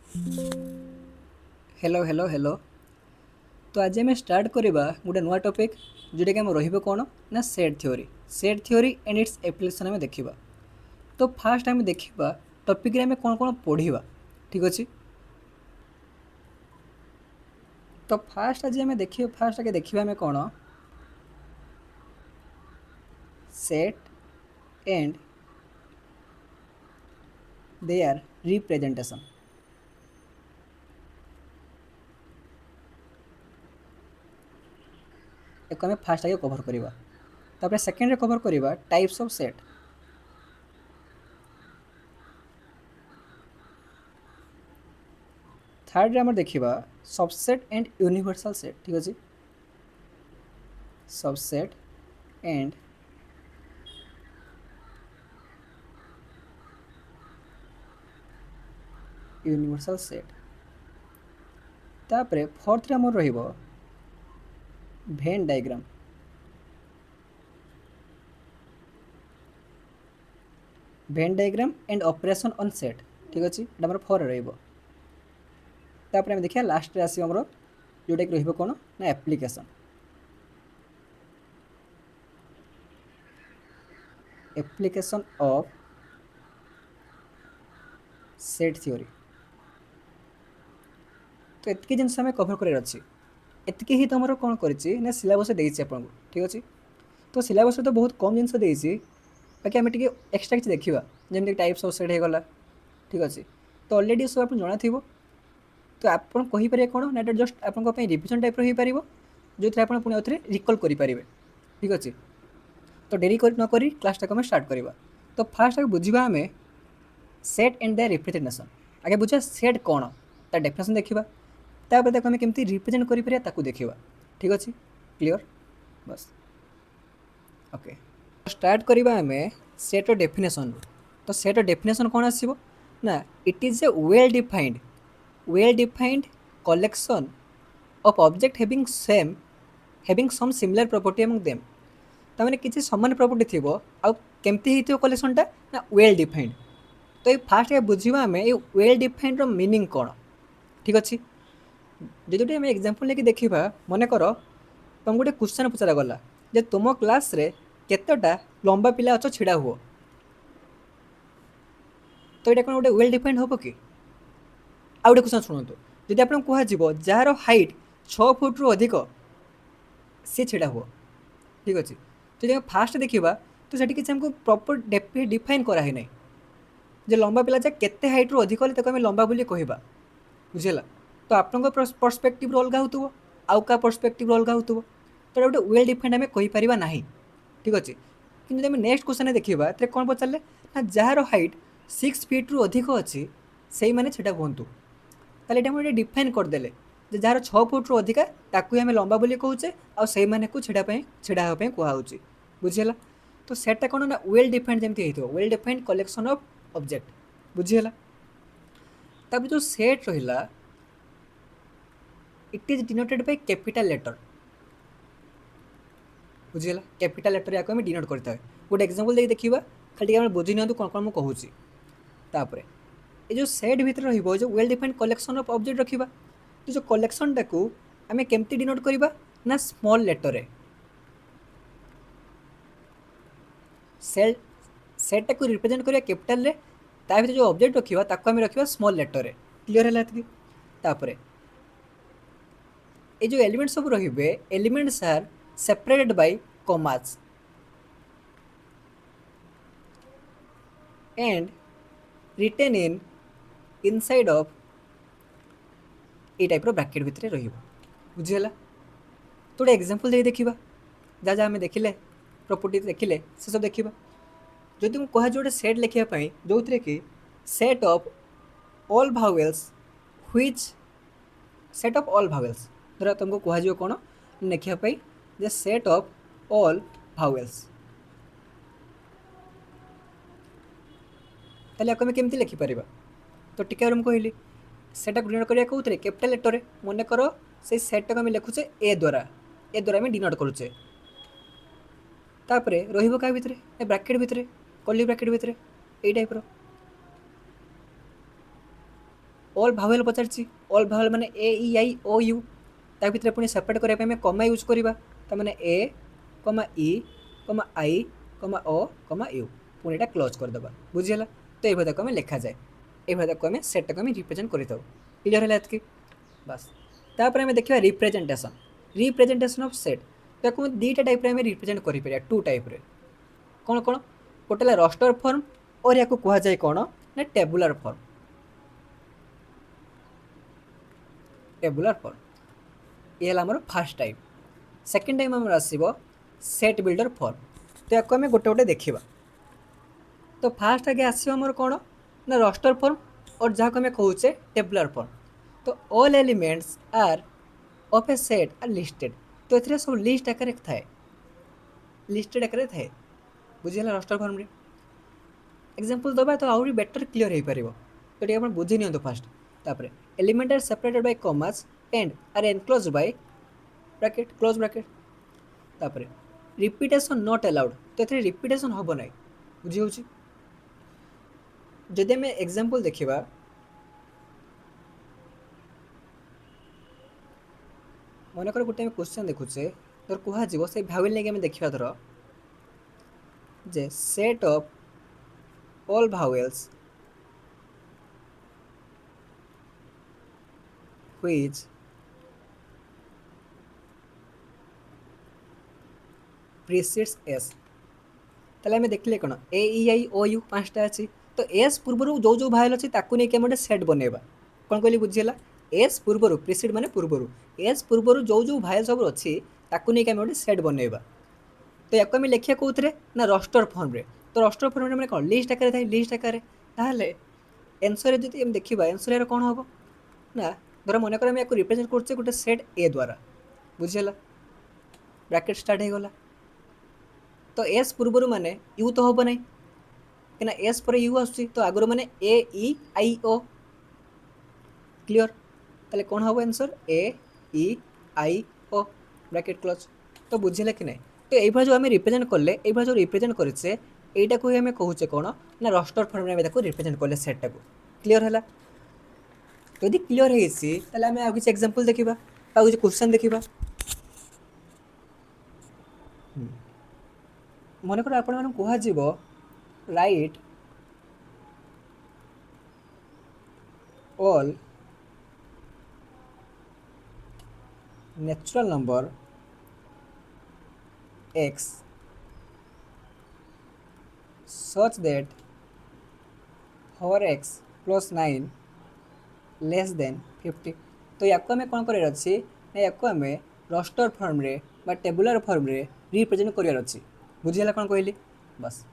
Hello hello hello. तो आज आम स्टार्ट करवा गोटे नुआ टपिक जोटा कि आम रौन ना set theory. Set theory and it's application आम देखा। तो फास्ट आम देखा टपिक आम कौन कौन पढ़ा। ठीक अच्छे। तो फास्ट आज आम देखिए फास्ट आगे देखा आम कौन सेट एंड देयर रिप्रेजेंटेशन। एक आम फास्ट आगे कवर करवा। तापर सेकेंड कवर करवा टाइप्स ऑफ सेट। थर्ड आम देखा सबसेट एंड यूनिवर्सल सेट। ठीक अच्छे। Subset and universal set. तापर फोर्थ आम भेन डायग्राम। भेन diagram and operation on set. ठीक अच्छे। ये फोर रहा देखिए लास्ट आसमर जोटा कि कौन ना application. Application of set theory. तो एतकी जिनस आम कभर कर एतकी ही तुम कौन कर सिलेबस देती आपको। ठीक अच्छे। तो सिलेबस तो बहुत कम जिन देती बाकी आम एक्सट्रा किसी देखा जमी टाइप्स ऑफ सेट होगा। ठीक अच्छे। तो ऑलरेडी सब आप जना थो। तो आप कहींपर कौन ना जस्ट आप रिविजन टाइप हो पार जो थे आप पुणी आउे रिकल करेंगे। ठीक अच्छे। तो डेरी नक क्लास टाक स्टार्ट करवा। तो फास्ट आगे बुझा आम सेट एंड द रिप्रेजेंटेशन। आगे बुझा सेट कौन तार डेफिनेशन देखा। तापर देखो आम केमती रिप्रेजेंट कर देखा। ठीक अच्छे। क्लीयर बस ओके। स्टार्ट करवा आम सेट डेफिनेशन। तो सेट डेफिनेशन कौन आसो ना it is a well defined collection of object having some similar property among them. तामाने किसी समान प्रॉपर्टी थी आउ केमती हो कलेक्शनटा ना वेल डिफाइंड। तो ये फास्ट बुझा आम ये वेल डिफाइंड मीनिंग कौन। ठीक अच्छे। जो आम एग्जांपल लेके देखा मन कर तुम गोटे क्वेश्चन पचरा गला जे तुम क्लास रे केतटा लंबा पिला अच्छ छिड़ा हुआ। तो ये कौन गोटे वेल डिफाइंड हम कि आउ गोटे क्वेश्चन शुणु जदि आप कह जार हाइट 6 फुट रु अधिक सी छिड़ा हुआ। ठीक अच्छे। तो जब फास्ट देखा तो सेठी किसी हमको प्रॉपर डिफाइन कराई ना जे लंबा पिला जा केते हाइट रु अधिक हेल्ले आम लंबा बोली कहवा। बुझेगा। तो आपन पर्सपेक्टिव अलग हो आउ का पर्सपेक्टिव अलग हो। तो गोटे वेल डिफाइंड आम कहीपर ना। ठीक अच्छे। कि जब नेक्स्ट क्वेश्चन देखा तो कौन पचारे ना जार हाइट 6 फीट रु अधिक अच्छी से मैंने कहतु। ताले ये डिफाइन करदे जार 6 फुट रु अधिका ताकू आम लंबा बोली कहचे आने को छिड़ा कहुच्छे। बुझीगला। तो सेटा कौन ना वेल डिफाइंड जमी हो well defined collection of object. बुझीगला। तब जो सेट रहा it is denoted by capital letter. बुझीगला। कैपिटल लेटर या डिनोट करता है। गोटे एग्जांपल देखा खाली बुझी नि कौन कौन मुझे कहूँ। तापर ये जो सेट भितर जो well defined collection of object रखा तो जो कलेक्शनटा को आम केमती डिनोट करवा ना स्मॉल लेटर सेटा को रिप्रेजेंट करिया कैपिटल रे ता भीतर जो ऑब्जेक्ट रखा ताको आम रखा स्मॉल लेटर रे। क्लियर है। तापर ये जो एलिमेंट सब रे elements are separated by commas and written in inside of ये टाइप ब्रैकेट भितर बुझीगला। तो गोटे एग्जांपल दे देखा जहाँ जहाँ आम देखिले प्रॉपर्टी देखिले से सब देखा जदि मुझे कह गोटे सेट लिखापी जो थे कि set of all vowels which set of all vowels धर तुमको कह कौन लिखापी जे सेट ऑफ ऑल भावेल्स ताले आम केमती लिखिपर। तो टीका कहली सेटा डिनोट करा कौन कैपिटल लेटर मन कर से सेट टाक लिखुचे ए द्वारा आम डिनोट करुचे। तापर क्या भितर ब्रैकेट भितर कर्ली ब्रैकेट भितर यही टाइप ଅଲ୍ ଭାୱେଲ୍ ପଚାରିଛି, ଅଲ୍ ଭାୱେଲ୍ ମାନେ ଏ ଇ ଆଇ ଓ ୟୁ, ତା ଭିତରେ ପୁଣି ସେପାରେଟ୍ କରିବା ପାଇଁ ଆମେ କମା ୟୁଜ୍ କରିବା, ତାମାନେ ଏ କମା ଇ କମା I comma O comma you, ପୁଣି ଏଇଟା କ୍ଲୋଜ୍ କରିଦେବା। ବୁଝିହେଲା? ତ ଏଇଭଳି ତାକୁ ଆମେ ଲେଖାଯାଏ, ଏଇଭଳି ତାକୁ ଆମେ ସେଟ୍ଟାକୁ ଆମେ ରିପ୍ରେଜେଣ୍ଟ କରିଥାଉ। କ୍ଲିୟର୍ ହେଲା ଏତିକି? ବାସ୍। ତାପରେ ଆମେ ଦେଖିବା ରିପ୍ରେଜେଣ୍ଟେସନ୍। ରିପ୍ରେଜେଣ୍ଟେସନ୍ ଅଫ୍ ସେଟ୍, ତାକୁ ଦୁଇଟା ଟାଇପ୍ରେ ଆମେ ରିପ୍ରେଜେଣ୍ଟ କରିପାରିବା, ଟୁ ଟାଇପ୍ରେ। କ'ଣ କ'ଣ? ଗୋଟେ ହେଲା ରଷ୍ଟର ଫର୍ମ, और या कुहाଯାଏ କ'ଣ ନା ଟେବୁଲାର ଫର୍ମ। ଟେବୁଲାର ଫର୍ମ ଇଏ ହେଲା ଆମର ଫାର୍ଷ୍ଟ ଟାଇପ୍। ସେକେଣ୍ଡ ଟାଇମ୍ ଆମର ଆସିବ ସେଟ୍ ବିଲ୍ଡର ଫର୍ମ। ତ ୟାକୁ ଆମେ ଗୋଟେ ଗୋଟେ ଦେଖିବା। ତ ଫାର୍ଷ୍ଟ ଆଗେ ଆସିବ ଆମର କ'ଣ ନା ରଷ୍ଟର ଫର୍ମ, और ଯାହାକୁ ଆମେ କହୁଛେ ଟେବୁଲାର ଫର୍ମ। ତ all elements are of a set are listed. ତ ଏଥିରେ ସବୁ ଲିଷ୍ଟ ଆକାରରେ ଥାଏ, ଲିଷ୍ଟେଡ୍ ଆକାରରେ ଥାଏ। ବୁଝିହେଲା ରଷ୍ଟର ଫର୍ମରେ? एग्जांपल दबा तो आउरी बेटर क्लियर हो पारिबो। तो ये आपण बुझी नियंतु फास्ट। तापरे element are separated by commas and are enclosed by bracket, close bracket. तापरे रिपीटेशन नॉट अलाउड, तो एथरे रिपीटेशन होबो नै। बुझी होची? जदि हमें एग्जांपल देखिबा, मन कर गोटे क्वेश्चन देखुचे, तर कुहा जीवो से भावेल नै कि हमें देखिबा धर जे set of all vowels which precedes s। ताले हमें देखले कोन ए ई आई ओ यू पांचटा अछि, तो एस पूर्वरु जो जो भावेल अछि ताकू नै के हम सेट बनेबा। कोन कहली बुझियला? एस पूर्वरु, प्रीसीड माने पूर्वरु, एस पूर्वरु जो जो भावेल सब अछि ताकू नै के हम सेट बनेबा। तो याको हमें लेखिया कोथरे ना रस्टर फॉर्म रे। तो रस्टर फॉर्म रे माने कोन लिस्ट आकार थाई, लिस्ट आकार। ताहले आंसर रे जति हम देखिबा, आंसर रे कोन होबो ना धर मन कर हम याको रिप्रेजेंट करछे गोटे सेट ए द्वारा। बुझियला? ब्रैकेट स्टार्ट हे गला। तो एस पूर्वरु माने यू तो होबो नै, कि एस पर यू आसुची, तो आगर माने ए ई आई ओ। क्लियर? ताले कौन हम answer A E I O bracket close. तो बुझिले कि नहीं? तो ये जो आम रिप्रेजेंट कले, ये जो रिप्रेजेंट करे यहीटा को आम कहूचे कौन ना रस्टर फॉर्म में रिप्रेजेंट कले सेटा को। क्लियर है? यदि क्लियर है आम आ किसी एग्जांपल देखा, आ किसी क्वेश्चन देखा। मन कर आपण मन कह right all natural number x such that for x plus 9 less than 50। तो या आम कौन करार अच्छी ना या आम रस्टर फॉर्म रे बा टेबुलर फॉर्म रे रिप्रेजेंट करार अच्छी। बुझीगला कौन कहली? बस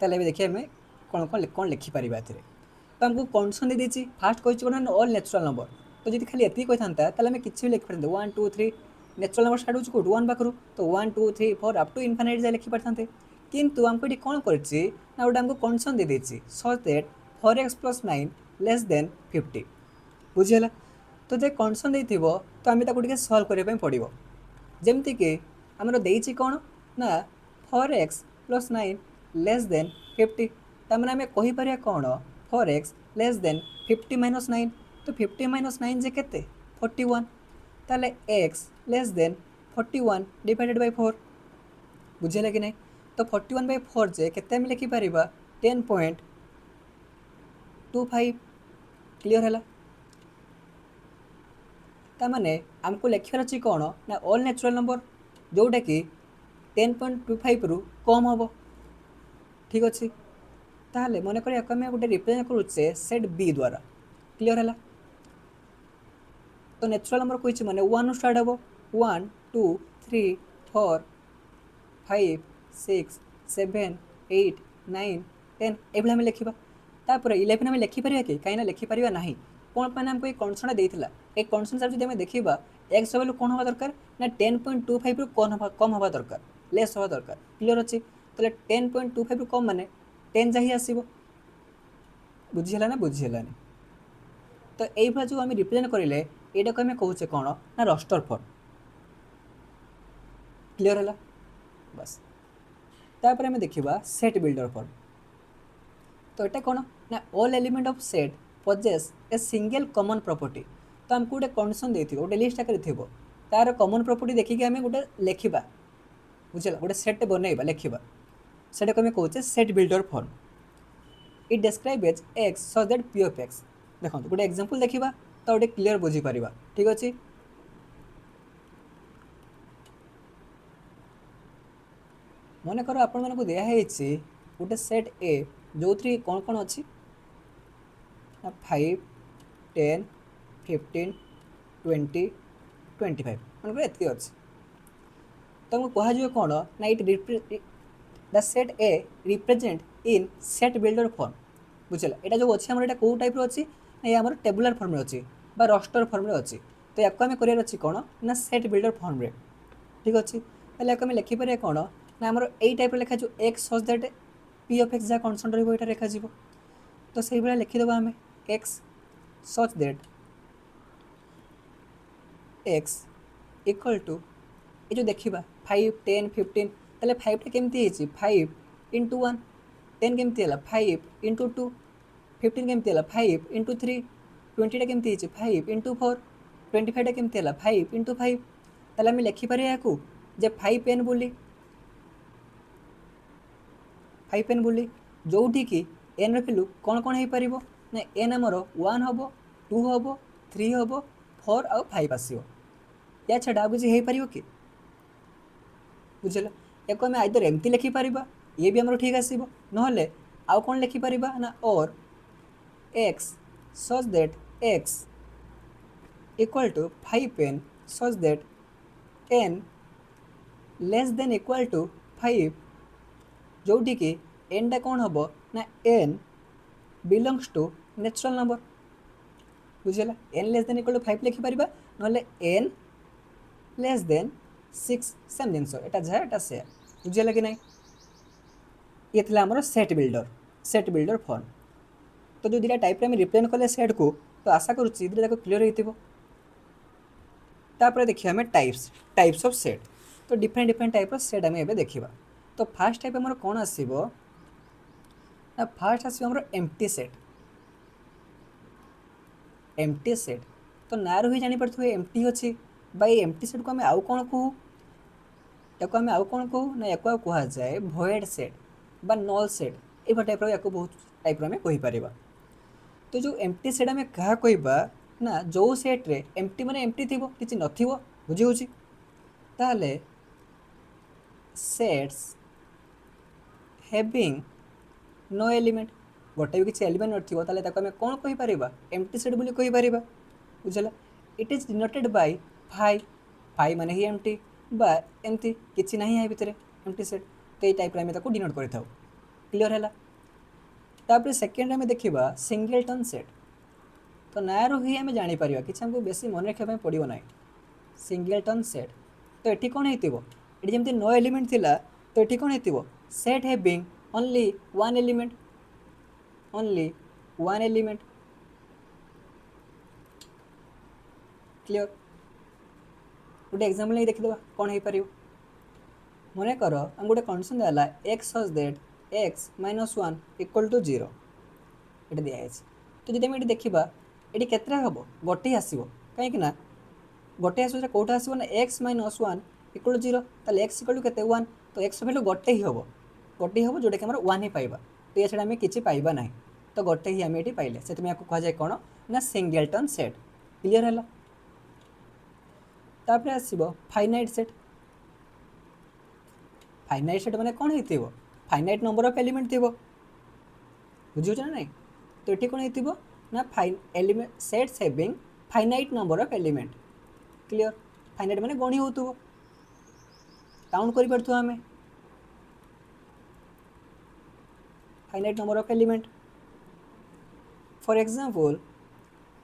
ताले देखिए आम कौन कौन कौन लिखिपर ए। तो आमको कंडीशन दे देती फास्ट कही कौन ऑल नेचुरल नंबर। तो जी खाली एति कही था आम कि लिखिपार 1 2 3 नेचुरल नंबर स्टार्ट हो 1 पाखु, तो 1 2 3 4 अप टू इनफाइनाइट जाए लिखिपार थे। किंतु आमको ये कौन कर गोटे आमको कंडीशन दे देती such that for x plus 9 less than 50। बुझीगला? तो जे कंडीशन देती तो आम ताको सल्व करने पड़ो। जमती कि आमर देती कौन ना for x plus 9 less than 50। तमें आम कहीपर कौन for x less than 50 minus 9। तो 50 माइनस 9 जे केते 41। ताले x less than 41 divided by 4। बुझेगा कि नहीं? तो 41 बाय 4 जे केते आम लिखिपर 10.25। क्लियर है? तामाने आमको लिखार अच्छी कौन ना ऑल नेचुरल नंबर जोटा कि 10.25 रु कम हम। ठीक अच्छे? ताहले मन कर आम गोटे रिप्रेजेंट करुचे सेट बी द्वारा। क्लियर है? तो नेचुरल नंबर कही मैंने 1 स्टार्ट हम 1 2 3 4 5 6 7 8 9 10 ये आम लिखा। तापर 11 आम लिखिपर कि कहीं लिखिपर ना कौन पर आमको ये कंडीशन देता ये कंडीशन सार जो देखा एक्स वैल्यू कौन हवा दरकार ना 10.25 रु कम हवा दरकार, लेस हवा दरकार। क्लियर अच्छे? तो 10.25 रु कम माने 10 जा आसो। बुझीगला ना? बुझीगलानी? तो ये जो आम रिप्रेजेंट करें यहाँ को आम कहूचे कौन ना रस्टर फॉर्म। क्लियर है? बस तापर आम देखा सेट बिल्डर फॉर्म। तो यहाँ कौन ना all element of set possess a single common property तो आमको गोटे कंडीशन देथिबो गोटे लिस्ट आकर थिबो तार कॉमन प्रॉपर्टी देखिक आम गोटे लिखा बुझल गोटे सेट बनइबा लिखा सेटा को आम कहे set builder form it describe as x such that P of x देखो गोटे एग्जांपल देखा तो गोटे क्लीयर बुझीपर ठीक अच्छे मन कर आपण मानक दिखाई गोटे सेट ए जो थी कौन कौन अच्छी 5 10 15 20 25 मन कर अच्छी तुमको कह कौन ना it the set A represent in set builder form बुझल यहाँ जो अच्छे आम कौ टाइप अच्छी ना ये आम टेबुलर फॉर्म अच्छी बा रस्टर फॉर्म अच्छी तो या आम कर अच्छी कौन ना सेट बिल्डर फॉर्म रे ठीक अच्छे पहले आम लिखिपर कौन ना आम यही टाइप लिखा जो x such that P of x जहाँ कनसेंट रही लिखा तो से भाई लिखिदेव आम x such that x equal to ये जो देखा 5 10 15 ताले 5 केमती 5 इंटू 1 10 केमती 5 इंटू 2 15 केमती 5 इंटू 3 20 केमती 5 इंटू 4 25 केमती 5 इंटू 5 ताले आम लिखिपर या जे 5 एन बोली 5 एन बोली जोटी कि एन रैल्यू कौन कौन हो पार ना एन आमर 1 हम 2 हम 3 हम 4 आउ 5 आसो या छाड़ा किसी हो पार कि बुझल या आम आइदर एमती लिखिपर ये भी आमर ठीक आसो ना आउ कौन लिखिपर ना और x such that x equal to 5 n such that n less than equal to 5 जोटी कि एन टा कौन हम ना n belongs to natural number बुझेगा n less than equal to 5 लिखिपर ना एन लेस देन 6 सेम जिनस एटा जहाँ एटा से बुझेगा कि ना ये थी आमर सेट बिल्डर फॉर्म तो जो दुटा टाइप में रिप्रेजेंट कले सेट को तो आशा करुच्ची दुटा जाक क्लीयर होपर देखिए आम टाइप्स ऑफ सेट तो डिफरेंट टाइप सेट आम ए देखा तो फास्ट टाइप आम कौन आसो ना फास्ट आसो एम्प्टी सेट तो ना ही जापर एम्प्टी अच्छी बाई एम्प्टी सेट को आम आउ कौन कहूँ या आम आउ कौन कहूँ ना या कह जाए भॉइड सेट बा नल सेट ये टाइप या बहुत टाइप आम कहीपर तो जो एम्प्टी सेट आम क्या कहवा ना जो सेट्रे एम्प्टी माने एम्प्टी थी किसी नथिबो बुझी होची ताले सेट्स हैविंग नो एलिमेंट गोटे भी किसी एलिमेंट नथिबो ताले ताको आम कौन कहीपर एम्प्टी सेट बोली कहीपर बुझला इट इज डिनोटेड बाय 5 माने ही एम्प्टी बा एमती किसी ना या भितर एम्प्टी सेट तो ये टाइप आम डिनोट कर क्लीयर है तापर सेकेंड आम देखा सिंगलटन सेट तो ना ही आम जापर कि आमको बेसी मन रखा पड़ो ना सिंगलटन सेट तो ये कौन होती जमी नो एलिमेंट थिला तो ये कौन हो set having only one element clear गोटे एग्जाम्पल नहीं देखीद कौन हो पार मन कर आम गोटे कंडीशन दिला x such that x minus 1 equal to 0 ये दिखाई तो जब ये देखा ये के हम गोटे आसो कहीं गोटे आस कौटा आसो ना एक्स माइनस 1 इक्वल टू 0 तो एक्स इक्वल टू के 1 तो एक्स भैल्यू गोटे ही हम जोटा कि 1 ही पाइबा तो ये छड़ा आम कि पाइबा ना तो गोटे ही आम ये पाइले से तुम्हें कह जाए कौन ना सिंगलटन सेट क्लीयर है तापर आसो फाइनाइट सेट माने कौन हो फाइनाइट नंबर ऑफ एलिमेंट थी बुझे ना नहीं तो ये कौन हो ना element sets having finite number of element clear finite माने गणी हो काउंट कर पार्थु आमे finite number of element for example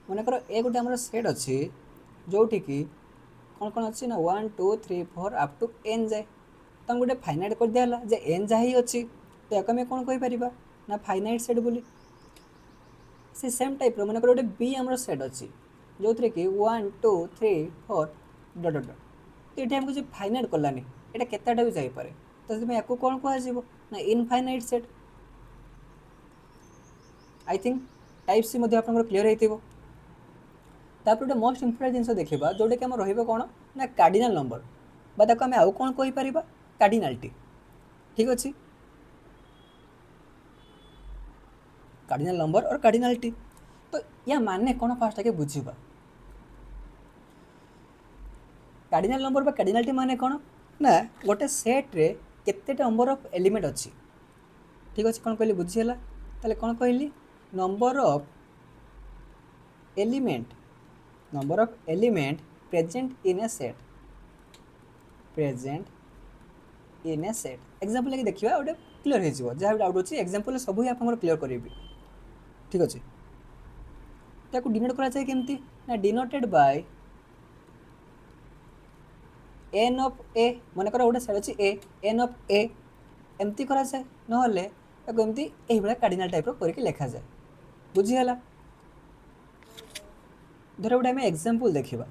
मन कर ए गोटे आम सेट अच्छी जोटि कि कौन कौन अच्छी ना 1 2 3 4 अप टू एन जाए तो हम गोटे फाइनाइट कर दिया जे एन जहाँ ही अच्छी तो या आम कौन कहीपर ना फाइनाइट सेट बोली से सेम टाइप मन कर गोटे बी आम सेट अच्छी जो थी कि 1 2 3 4 डट डट तो ये आम किसी फाइनाइट कलानी यहाँ केतटा भी जापे तो या कौन कह ना infinite set I think type सी क्लीयर होइथिबो। तापर गोटे मोस्ट इम्पोर्टेंट जिनस देखा जोटा कि रही कौन ना कार्डिनाल नंबर बा ताको आम आउ कौन कहीपर कार्डिनालिटी। ठीक अच्छे कार्डिनाल नंबर और कार्डिनालिटी। तो या माने कौन फास्ट आगे बुझा कार्डिनाल नंबर बा कार्डिनालिटी माने कौन ना गोटे सेट रे केते नंबर ऑफ एलिमेंट अच्छी। ठीक अच्छे कौन कहली बुझीगला ताले कौन कहली number of element present in a set example लेके देखिबा ओटे क्लियर हो जिवो जहाँ डाउट अछि एग्जांपल सब ही आपन क्लियर करेबी। ठीक अच्छे ताको डिनोट करा जाए केमती ना डिनोटेड बाय एन ऑफ ए मन कर गोटे सेट अच्छी ए एन ऑफ ए एमती करा जाए नहले ताको एमती एही बडा कार्डिनल टाइप रो करके लिखा जाए। बुझीगला धर गोटे आम एग्जांपल देखिबा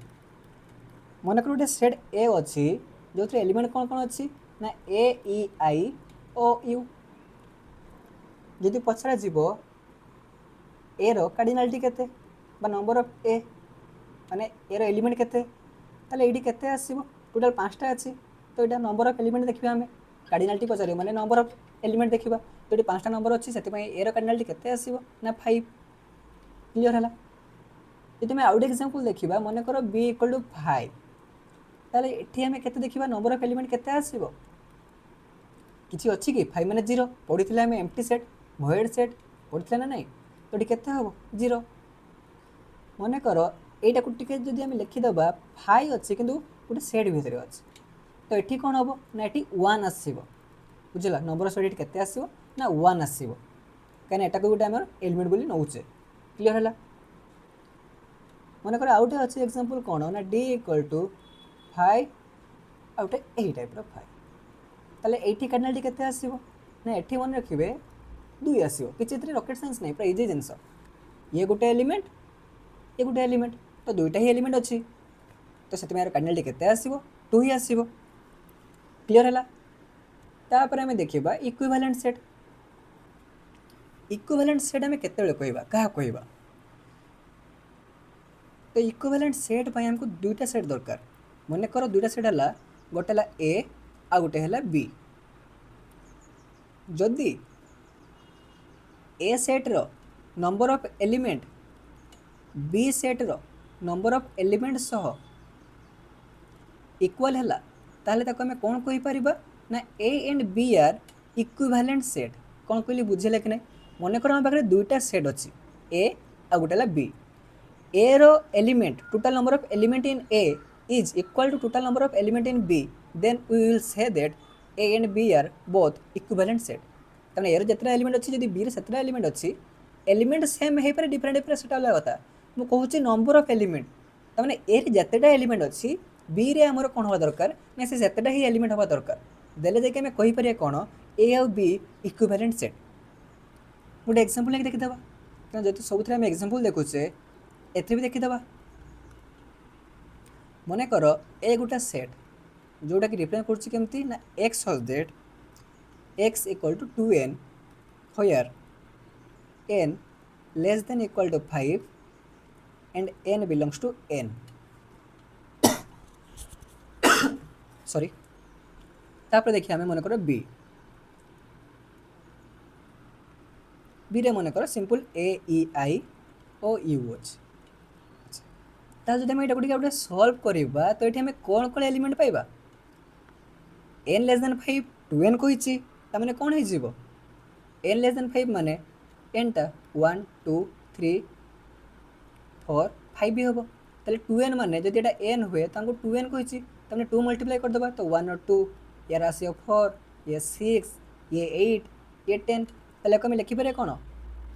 मन कर गोटे सेट ए अच्छी जो एलिमेंट कौन कौन अच्छी ना ए ई आई ओ यू जदि पचरा जीव ए रो कार्डिनालिटी केते बा नंबर ऑफ ए माने ए रो एलिमेंट केते ताले एडी केते आसीबो टोटल 5टा अछि तो एटा नंबर ऑफ एलिमेंट देखिबा हमें कार्डिनालिटी पचारे माने नंबर ऑफ एलिमेंट देखिबा तो एटी 5टा नंबर अछि सेति पई ए रो कार्डिनालिटी केते आसीबो ना 5। क्लियर हला जदि मैं आउट एग्जांपल देखिबा माने करो b = 5 ताले एठी हमें केते देखिबा नंबर ऑफ एलिमेंट केते आसीबो किछि अछि कि 5 माने 0 पढिथिले हमें एम्प्टी सेट void सेट पढिथिले ना नहीं तो एटी केते हबो 0 माने करो एटा को टिके जदि हमें लिखि दबा 5 अछि किंतु गोटे सेट भितर अछि तो एठी कोन हबो ना एठी 1 आसीबो। बुझला नंबर ऑफ सेट केते आसीबो ना 1 आसीबो काने एटा को गोटे हमर एलिमेंट बोली नउचे। क्लियर हला मन कर आउटे अछि एग्जांपल कोन ना d = 5 आउटे एही टाइप रो 5 ताले एठी कार्डिनालिटी केते आसीबो ना एठी मन रखिबे 2 आसीबो किछि एतरे रॉकेट साइंस नै पूरा इजी जिंस ये गोटे एलिमेंट तो दुईटा ही एलिमेंट अछि तो सेति में कार्डिनालिटी केते आसीबो 2 ही आसीबो। क्लियर हला तापर हमें देखिबा इक्विवेलेंट सेट हमें केते बेले कहबा का कहबा तो इक्विवेलेंट सेट पय हमको दुईटा सेट दरकार मन कर दुईटा सेट हला गोटे हला ए आ गोटे हला बी जदि ए सेट रो number of element B set रो नंबर ऑफ एलिमेंट सह इक्वल हला ताहले ताको हमें कोन कहि परिबा ना A and B are equivalent set. कोन कहली बुझेले कि नै मन कर हम पाखरे दुईटा सेट अछि ए आ गोटे हला बी ए रो element total number of element in A is equal to total number of element in B, then we will say that A and B are both equivalent set। तमने ए रो जतरा एलिमेंट अछि जदि B रे सतरा element अछि element same हे पर different set वाला कथा मु कहूची नंबर ऑफ एलिमेंट तमने ए रे जतटा एलिमेंट अछि B रे हमर कोन होबा दरकार ना से जतटा ही एलिमेंट होबा दरकार देले जे के हम कहि परिया कोन A और B इक्विवेलेंट सेट। गोटे एग्जांपल लेके देखि दबा कारण जति सबथरे हम एग्जांपल देखुचे एथे भी देखि दबा मन कर ए गोटे सेट जोटा कि रिप्रेजेंट करछि केमती ना x such that x = 2n where n less than equal to 5 and n belongs to n। Sorry तापर देखिए हमें मन कर b रे मन कर simple a e i o u h जब हम गोटे सल्व करवा तो ये कौन कौन एलिमेंट पाइबा n लेस देन 5 2n कही ताने कौन हो n लेस देन 5 माने n टा 1 2 3 4 5 भी हम ताले 2n माने जदि एटा n हुए तांको 2n कही ताने 2 मल्टीप्लाई कर दबा तो 1 और 2 यार आसी 4 ये 6 ये 8 ये 10 ताले हम लिखि पारे कौन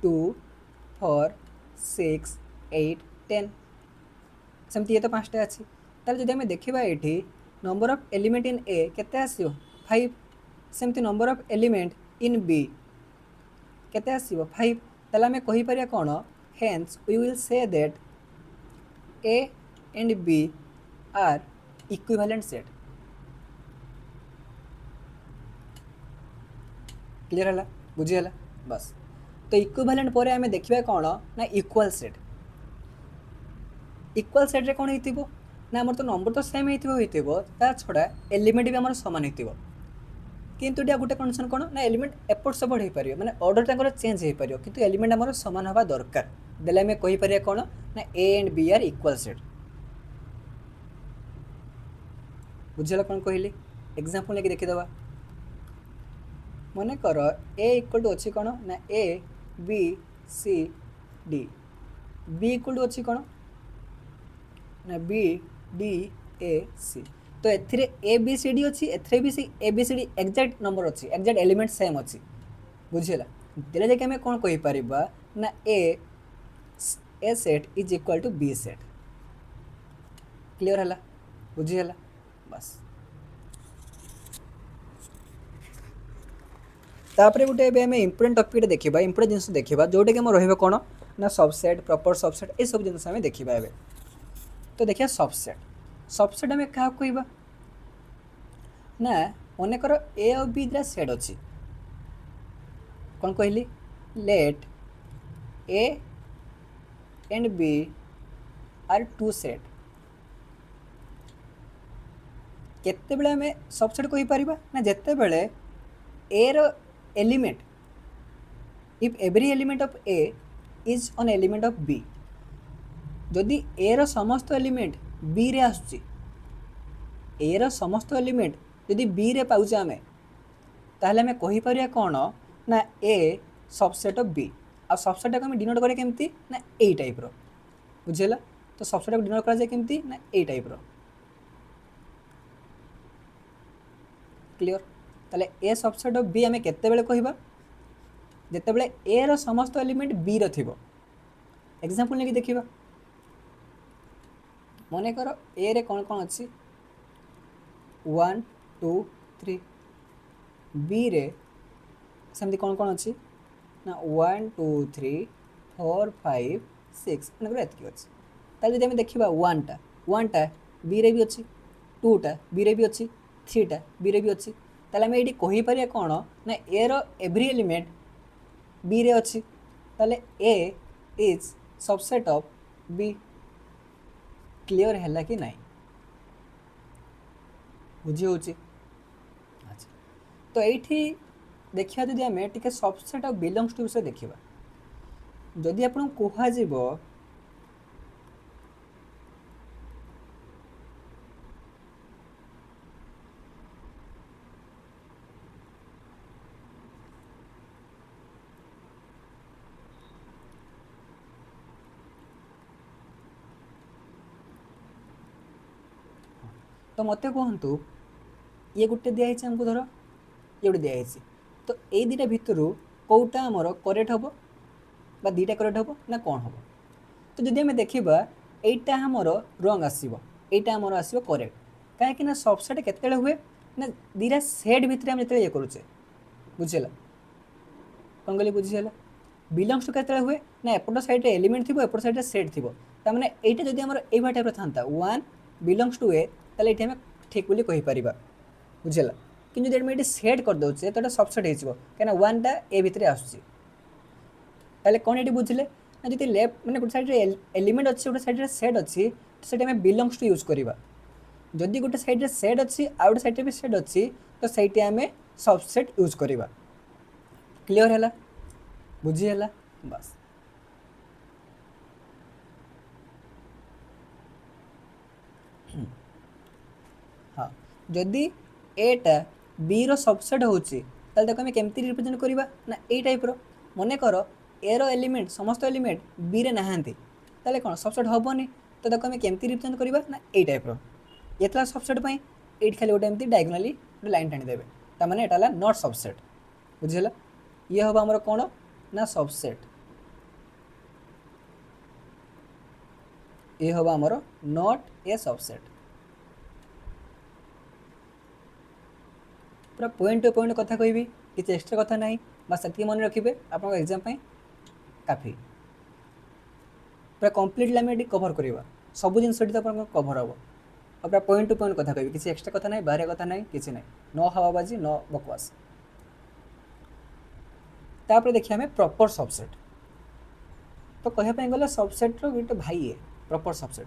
2 4 6 8 10 सेमती ये तो 5टा अच्छी ताले जदि हमें देखिबा एठी number of element in A केते आसीबो 5 सेमती number of element in B केते आसीबो 5 ताले हमें कहि परिया कोन hence we will say that A and B are equivalent set. Clear हला बुझी हला बस तो इक्विवेलेंट पर आम देखा कौन ना इक्वाल सेट। इक्वाल सेट्रे कौन हो ना आमर तो नंबर तो सेम हो छड़ा एलिमेंट भी आम सामान हो किंतु या गोटे कंडीशन कौन ना एलिमेंट एपट सेपट हो पार मैंने ऑर्डर तक चेंज हो पार कि एलिमेंट आम सामान हवा दरकार देले आम कहीपर कौन ना A and B are equal set. बुझल कौन कहली एग्जांपल लेके देखीदे मन कर ए इक्वल टू अच्छी कौन ना A B C D B equal to अच्छी कौन ना बी डी ए सी तो एथिरे ए बी सी डी अच्छी एथिरे भी C A B C D exact number अच्छी एक्जाक्ट एलिमेंट सेम अच्छी बुझीला तेरे जाके आम कौन कहीपर ना A set is equal to B set. Clear है बुझीगला बस तापर गोटे आम इम्पोर्टेंट टॉपिक देखा इम्पोर्टेंट जिनस देखा जोटा कि आम रही कौन ना सबसेट प्रॉपर सबसेट ये सब जिनस आम देखा ए तो देखिए सबसेट आम क्या कहवा ना मन कर ए और बी द्वारा सेट अच्छी कौन कहली let A and B are two set केते बेले आम सबसेट कहीपर ना जिते बड़े ए रो एलिमेंट if every element of A is on element of B जदि ए रो समस्त एलिमेंट बी रे आसुची ए रो समस्त एलिमेंट जदि बी रे पाउचे आमे ताहले आमे कहि परिया कोन ना ए सबसेट ऑफ बी आ सबसेट को आमे डिनोट करे केमती ना ए टाइप रो बुझेला तो सबसेट को डिनोट करा जाय केमती ना ए टाइप रो। क्लियर ताले ए सबसेट ऑफ बी आमे केते बेले कहिबा जेते बेले ए रो समस्त एलिमेंट बी रो थिबो। एग्जांपल लेके देखिबा मने करो ए रे कौन कौन अच्छी 1 2 3 बी रे सेमती कौन कौन अच्छी ना 1 2 3 4 5 6 मैंने एतकी अच्छी ताले जब देखा 1टा बी रे भी अच्छी 2टा बी रे भी अच्छी 3टा बी रे भी अच्छी ताले आम ये कहीपर कौन ना ए रो एवरी एलिमेंट बी रे अच्छी ताले A is subset of B. Clear है कि नहीं बुझी हो अच्छा तो ये देखा जदि आम टे सबसेट ऑफ बिलोंग्स टू विषय देखा जदि आपन कहुब तो मत कहतु ये गोटे दिखाई आमको धर ये गोटे दिखाई तो ये दुटा भितर कौटा आमर करेक्ट हम बा दुटा करेक्ट हम ना कौन हम तो जदि आम देखा यहीटा आमर रंग आसो यहीटा आमर आसो करेक्ट कहीं सबसेट केते हुए ना दुटा सेट भितर आम जो ये करुचे बुझेगा कौन कहली बुझीगला बिलोंग्स टू केते हुए ना एपट साइड एलिमेंट थी एपट साइड सेट थी तार यहाँ जब आम ये टाइप था 1 बिलोंग्स टू ए ताले ये आम ठीक बोली कहीपर बुझेगा कि जब ये सेट करदे तो सबसेट हो कहीं 1टा ए भितर आसूँ कौन ये बुझे ना जी लेफ्ट मैंने गोटे साइड एलिमेंट अच्छी गोटे साइड सेट अच्छी तो से आम बिलोंग्स टू यूज करवा जदि गोटे साइड सेट अच्छी आ गोटे साइड भी सेट अच्छी तो सही आम सबसेट यूज करवा। क्लियर है बुझीगला बस हाँ जदि एटा बी रो सबसेट होची ताले आम केमती रिप्रेजेंट करवा ना ए टाइप रो मने कर ए रो एलिमेंट समस्त एलिमेंट बी रे नहांती ताले कौन सबसेट हेनी तो आम केमती रिप्रेजेंट करवा ना ए टाइप रो ये सबसेट पाई ये खाली गोटे एमती डायगोनाली गोटे लाइन टाणीदेवे ताने एटा नॉट सबसेट बुझेगा ये हम आमर कौन ना सबसेट ये हम आमर नॉट ए सबसेट पूरा पॉइंट टू पॉइंट कथा कहि किसी एक्सट्रा कथा ना बस से मन रखिए आप एग्जाम काफी पूरा कम्प्लीटली आम ये कभर करवा सब जिन कभर हम और पूरा पॉइंट टू पॉइंट कथा कहि किसी एक्सट्रा कथा ना बाहर कथा ना कि ना न हवाबाजी न बकवास तापर देखिए आम प्रॉपर सबसेट। तो कहवाई गले सबसेट्र गोटे भाई है प्रॉपर सबसेट।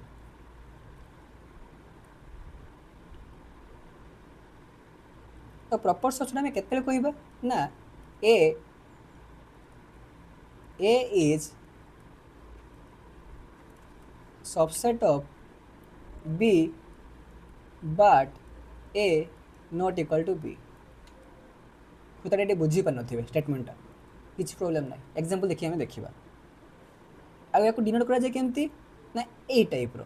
तो प्रॉपर सबसेट आम केते कहबा ना A is subset of B but A not equal to B. तो ये बुझीपार थे स्टेटमेंटा किसी प्रोब्लेम ना। एग्जांपल देखिए आम देखा आगे डिनोट करा केमती ना ए टाइप्र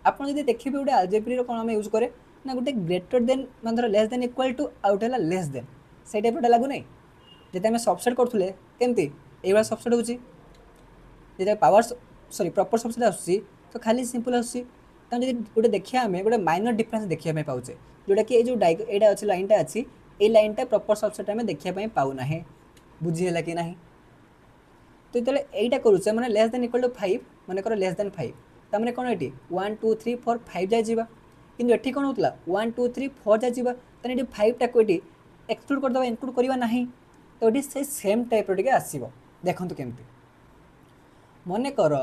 आप देखिए गोटे आलजेब्रा कौन आम यूज करे ना गोटे ग्रेटर देन मैं धर लेस देन इक्वल टू आउट है लेस देन से टाइप लगू ना जब आम सबसेट करूँ केमती ये सबसेट होची जो पावर सॉरी प्रॉपर सबसेट आसूँ तो खाली सिंपल आसूँ। गोटे देखिए आम गोटे माइनर डिफरेंस देखा पाचे जोटा कि जो यहाँ अच्छे लाइनटा अच्छी ये लाइनटा प्रॉपर सबसेट आम देखा पाऊना बुझीगला कि ना। तो जो यहाँ करुचे मैंने लेस देन इक्वल टू 5 मन कर लेस देन 5 तमें कौन ये 1 2 3 4 5 जाए कि ये कौन होता 1 2 3 4 जाए ये 5 टाक ये एक्सक्लूड करदे इनक्लूड करवा ना तो ये से सेम टाइप टे आसो देखूँ केमती मन कर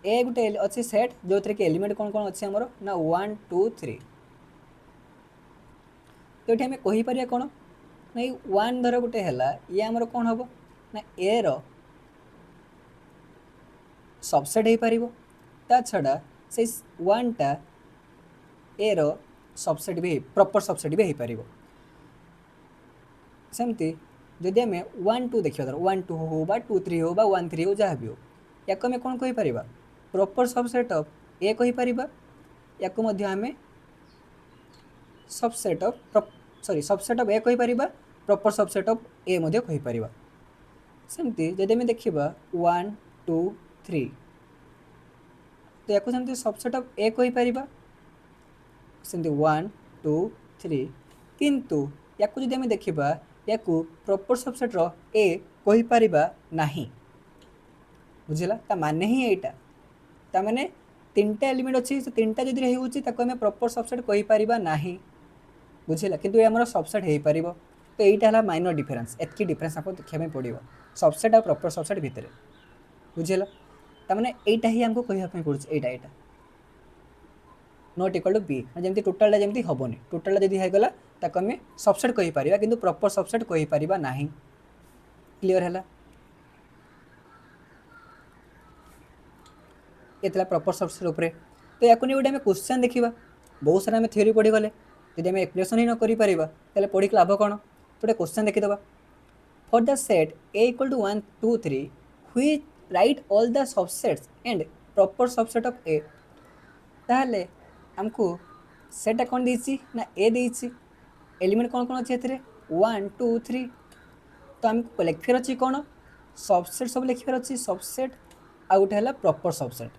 ए गोटे अच्छी सेट जो थी कि एलिमेंट कौन कौन अच्छे आमर ना 1 2 3 तो ये आम कहीपर कौन ना 1 धर गोटे है ये आमर कौन हम ना ए रो सबसेट हो पार ता छड़ा से 1 टा ए रो सबसेट भी प्रॉपर सबसेट भी हो पार सेमती जदि आम 1 2 देखा धर 1 2 हो 2 3 हो 1 3 हो जहाँ भी हो या आम कौन कहीपर प्रॉपर सबसेट ऑफ ए कहीपर या आम subset of sorry subset of A कहीपर प्रॉपर सबसेट ऑफ ए कहीपर सेमती जदि आम देखा 1 2 3 तो या सेमती सबसेट ऑफ ए कहीपर सेमती 1 2 3 किंतु या जदि आम देखा या प्रॉपर सबसेट रो ए कहीपर नहीं बुझला ता माने ही एटा ता माने तीनटा एलिमेंट अच्छी से तीनटा जदि होमें प्रॉपर सबसेट कहीपर नहीं बुझला किंतु ये आमर सबसेट हो पार तो यहाँ है माइनर डिफरेंस एतकी डिफरेंस आपको देखा पड़ो सबसेट और प्रॉपर सबसेट भितर बुझेगा ताने यहाँ ही आमको कहवाई पड़े यहाँ नॉट इक्वल टू बी जमी टोटालटा जमी हेनी टोटालटा जब होगला ताको आम सबसेट कहीपर कि प्रॉपर सबसेट कहीपर ना क्लीयर है ये प्रॉपर सबसेट उपरे तो या गोटे आम क्वेश्चन देखा बहुत सारा आम थ्योरी पढ़ी गले जब आम एक्सप्लेनेशन ही न कर पढ़ी लाभ कौन तो क्वेश्चन देखीदे for the set A equal to 1 2 3 which write all the subsets and proper subset of A ताहले आमको सेटा कौन देछि ना ए देछि एलिमेंट कौन कौन अच्छे 1 2 3 तो आमको लिखार अच्छी कौन सबसेट सब लिखार अच्छी सबसेट आ गोटे है proper subset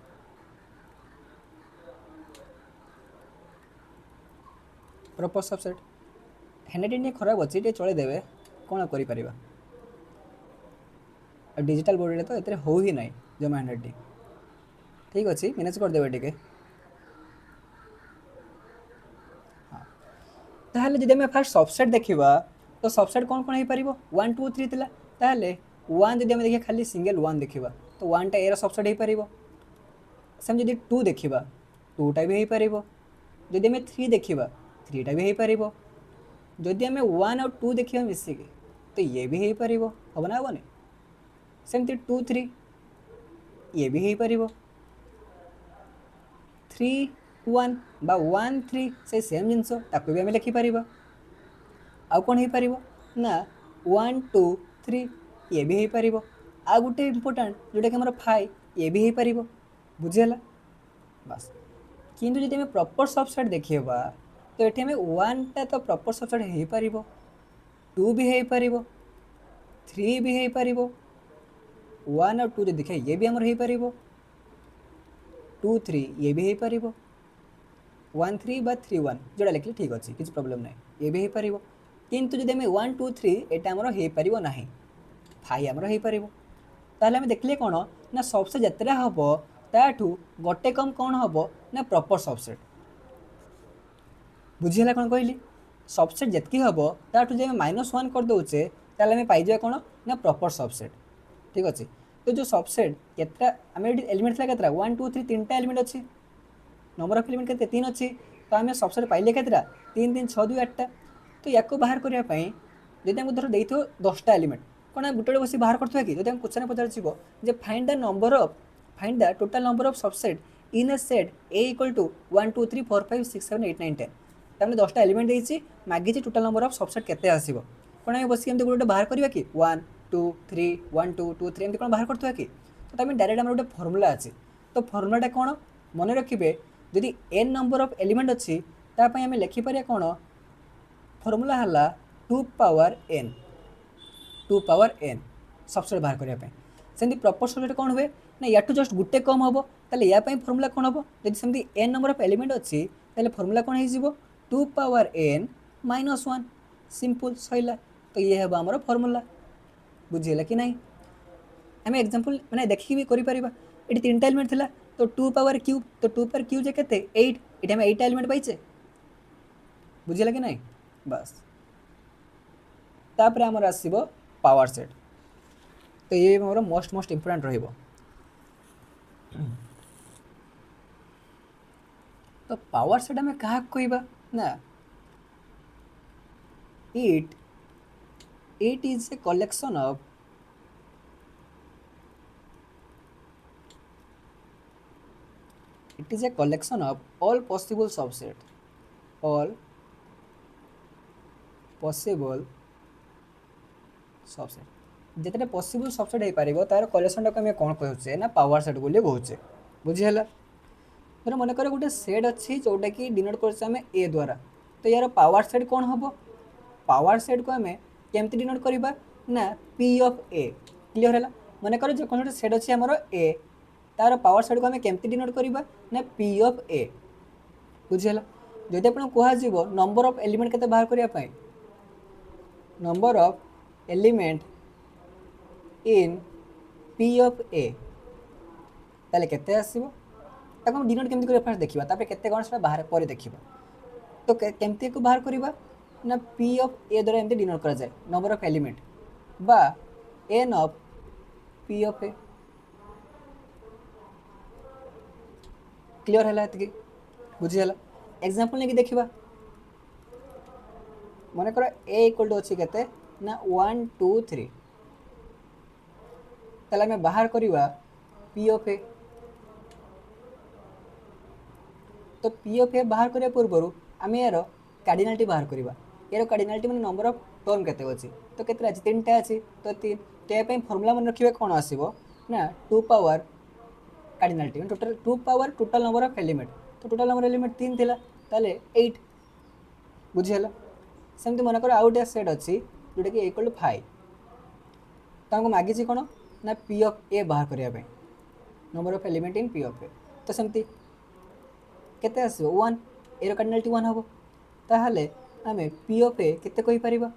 proper subset handwriting खराब अच्छी ये चलदेवे कौन कर डिजिटल बोर्ड तो ये हो ही ना जमा हैंडराइटिंग ठीक अच्छे मैनेज करदे टे हाँ ताहले जब आम फास्ट सबसेट देखा तो सबसेट कौन कौन हो पार 1 2 3 था ताहले 1 जब आम देखिए खाली सिंगल 1 देखा तो 1 टा ए सबसेट हो पार सेम जब 2 देखा 2 टा भी हो पार जदि आम 3 देखा 3 टा भी हो पार जदि आम 1 और 2 देखा मिसिकी तो ये भी हो पार हम ना हेनी सेमती 2 3 ये भी हो पार 3 1 बा 1 3 से सेम जिनस ताको भी आम लिखिपर आउ कौन हो पार ना 1 2 3 ये भी हो पार आ गोटे इम्पोर्टाट जोटा कि हमारा 5 ये भी हो पार बुझीगला बस किंतु जब आम प्रॉपर सबसेट देखा तो ये आम 1 टा तो प्रॉपर सबसेट हो पार 2 भी हो पार 3 भी हो पार 1 और 2 जो देखा ये भी आमर हो पार 2 3 ये भी हो पार 1 3 बा 3 1 जोड़ा लिखले ठीक अच्छे किसी प्रोब्लेम ना ये भी हो पार किंतु जब आम 1 2 3 यहाँ आमर हो पार ना 5 आमर हो पार ताहले आम देखले कौन ना सबसे जितने हम ताठू गोटे कम कौन हम ना प्रॉपर सबसेट बुझीगला कौन कहली सबसेट जितकी हम ताठू जब -1 कर दौचे ताले आम पाइजा कौन ना प्रॉपर सबसेट। ठीक अच्छे। तो जो सबसेट केतटा आम एलिमेंट था केतटा 1 2 3 तीन एलिमेंट अच्छी नंबर ऑफ एलिमेंट के 3 अच्छी तो आम सबसेट पाइले केतटा 3 3 6 2 8टा। तो या बाहर करने जब आमको धर दे 10टा एलिमेंट कौन गोटे बस बाहर करवा कि जब क्वेश्चन पचार find the number of find the total number of subset in a set A equal to 1 2 3 4 5 6 7 8 9 10 तमें 10टा एलिमेंट देती मागिची टोटल नंबर ऑफ सबसेट केते आसीबो कौन आम बस एमती गोटे बाहर करवा कि 1 2 3 1 2 2 3 एमती कौन बाहर करवा कि तो तमें डायरेक्ट आम गोटे फर्मुला अच्छे तो फर्मुलाटा कौन मन रखिए जदि एन नंबर ऑफ एलिमेंट अच्छी तापाई आम लिखिपर कौन फर्मुला है 2 power n 2 power n subset बाहर करने सेमती प्रॉपर सबसेट कौन हुए ना या टू जस्ट गुटे कम हम ताले या फर्मुला कौन हम जब सेमती एन नंबर ऑफ एलिमेंट अच्छी ताले फर्मुला कौन हो 2 पावर एन माइनस 1 सिंपल सैला। तो ये है आमर फर्मुला बुझीगला कि नहीं आम एग्जांपल मैंने देखिए भी करें ये 3टा एलिमेंट थिला तो 2 पावर क्यूब तो 2 पावर क्यूब जे केते 8 ये आम 8टा एलिमेंट पाइचे बुझीगला कि नहीं बस तापर आमर आसीबो पावर सेट। तो ये मोर मोस्ट इम्पोर्टेंट रहिबो। तो पावर सेट आम क्या कहबा ना it is a collection of all possible subset all possible subset जिते पॉसिबल सबसेट हो पार तार कलेक्शन टाक आम कौन कहे ना पावर सेट बोली कहे बुझीगला। धर मन कर गोटे सेट अच्छी जोटा कि डिनोट कर ए द्वारा तो यार पावर सेट कौन हम पावर सेट को आम केमती डिनोट करवा ना पी ऑफ ए क्लीयर है मन कर जो कौन सेट अच्छी आमर ए तार पावर सेट को आम केमती डिनोट करवा ना पी ऑफ ए बुझीगला। जदि आप कह नंबर ऑफ एलिमेंट के बाहर करने number of element in P of A ताले केते आसीबो ताको हम डिनोट केमती फास्ट देखा तापर केते कौन से बाहर पर देखा तो केमती को बाहर करवा ना पी ऑफ ए द्वारा एमती डिनोट करा जाए नंबर ऑफ एलिमेंट बा n of P of A clear है ये बुझीगला। एग्जांपल नहीं देखा मन कर ए इक्वल टू अच्छी केते ना 1 2 3 ताले आम बाहर करवा पी ऑफ ए तो पी ऑफ ए बाहर करने पूर्व आम यार कार्डिनालिटी बाहर करवा यार कार्डिनालिटी मैंने नंबर ऑफ टर्म केते अच्छी तो केते अच्छी 3टा अच्छी तो 3 तो ये फर्मुला मन रखिए कौन आसो ना 2 power cardinality total 2 power total number of element तो टोटल नंबर एलिमेंट 3 थिला ताले 8 बुझीगला। सेमती मन कर आउट सेट अच्छी जोटा कि इक्वल टू 5 तो हमको मागिची कौन ना पी ऑफ ए बाहर करने number of element in P of A तो सेमती केते आसो 1 एर कार्डिनालिटी 1 हम ताहले आम पी ऑफ ए केते कहि परिबा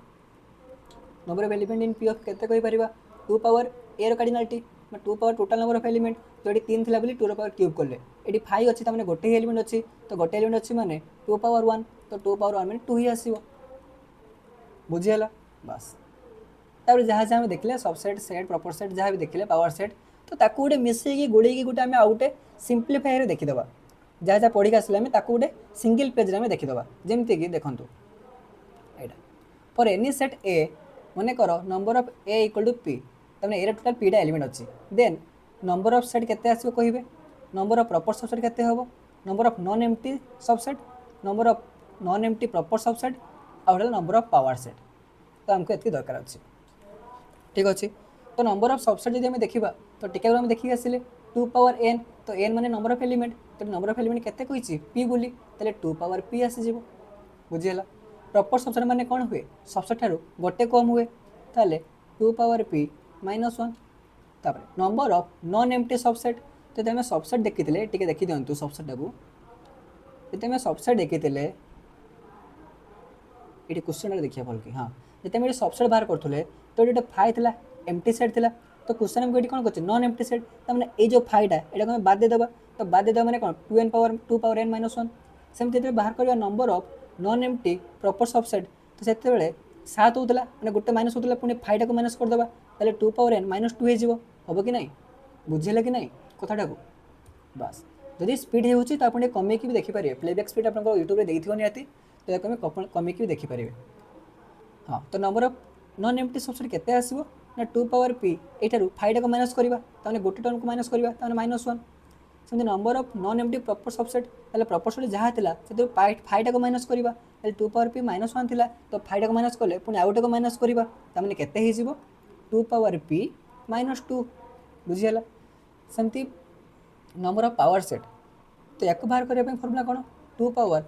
number of element in P of केते कहि परिबा 2 पावर एर cardinality 2 power total number of element तो ये 3 थिला बोली 2 पावर क्यूब कले ये 5 अच्छी तमें गोटे ही एलिमेंट अच्छी तो गोटे एलिमेंट अच्छी माने 2 पावर 1 तो 2 पावर 1 माने 2 ही आसीबो बुझीगला बस। तापर जहाँ जहाँ देखले सबसेट सेट प्रॉपर सेट जहाँ भी देखले पावर सेट तो ताकू गोटे मिसेकी गोड़े गोटे आम आउ गोटे सिंप्लीफाई देखीदे जहाँ जहाँ पढ़ी आसले आम ताकू गोटे सिंगल पेज में देखीदे जमती कि देखूँ यहाँ फॉर एनी सेट ए मन कर number of A equal to P तमें ए टोटाल पीटा एलिमेंट अच्छी देन नंबर ऑफ सेट केते आसीबो कहिबे नंबर ऑफ प्रॉपर सबसेट केते हबो number of non empty subset number of non empty proper subset आउ नंबर ऑफ पावर सेट तो हमको ये दरकार अच्छे ठीक अच्छे। तो नंबर ऑफ सबसेट जब आम देखा तो टीका आम देखिए आसिले 2 पावर एन तो एन माने नंबर ऑफ एलिमेंट तो नंबर ऑफ एलिमेंट केते कहिछि पी बोली ताले 2 पावर पी आसीजिवो बुझीगला। प्रॉपर सबसेट माने कौन हुए सबसेट ठारू गोटे कम हुए ताले 2 पावर पी माइनस 1 तापर number of non empty subset तो जब सबसेट देखी टे देखी दिंतु सबसेटा को जब सबसेट देखी ये क्वेश्चन देखिए भल कि हाँ जिते सबसेट बाहर करें तो ये फाइव था एम्प्टी सेट था तो क्वेश्चन आमको ये कौन कर नॉन एम्प्टी सेट तमें ये फाइटा यहाँ बाद देदेबा तो बाद देदेबा मैंने कौन 2 पावर एन माइनस 1 सेमती जो बाहर करवा number of non empty proper subset तो से सात होता मैंने गोटे माइनस होता पुणी फाइव को माइनस करदे ताहले 2 पावर n माइनस 2 हो हम कि ना बुझे कि ना कथाटा को बास जदि स्पीड होती तो आप कमे भी देखिपारे प्लेबैक स्पीड आप यूट्यूब में देखिए निहाती तो कमे भी देखिपारे हाँ तो number of non empty subset केते आसीबो ना 2 पावर p एठारु 5 को माइनस करबा ताने गोटे टर्म को माइनस करबा ताने -1 सेमती number of non empty proper subset ताले प्रॉपर सबसेट जहाँ थिला से 5 को माइनस करबा ताले 2 पावर p -1 थिला तो 5 को माइनस कले पुणी आउट को माइनस करबा ताने केते हे जिवो 2 पावर p -2 बुझियला सेमती नंबर ऑफ पावर सेट तो या बाहर करने फर्मुला कौन 2 पावर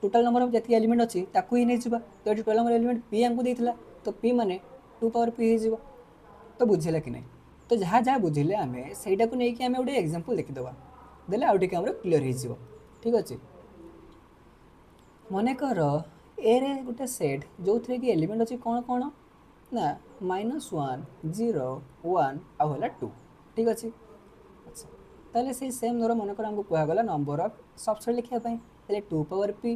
टोटल नंबर ऑफ जी एलिमेंट अच्छी ताकू ही नहीं जावा तो ये टोटल नंबर एलिमेंट पी आमको देता तो पी माने 2 पावर पी हो तो बुझेगा कि नहीं तो जहाँ जहाँ बुझे आम से गोटे एग्जांपल देखीदे देले आउ टे क्लीयर हो ठीक अच्छे मन कर ए रे गोटे सेट जो थे कि एलिमेंट अच्छी कौन कौन ना -1 0 1 आउ 2 ठीक अच्छे अच्छा ताले से सेम धर मन कर आमको कहगला नंबर ऑफ सबसेट लिखापी 2 पावर पी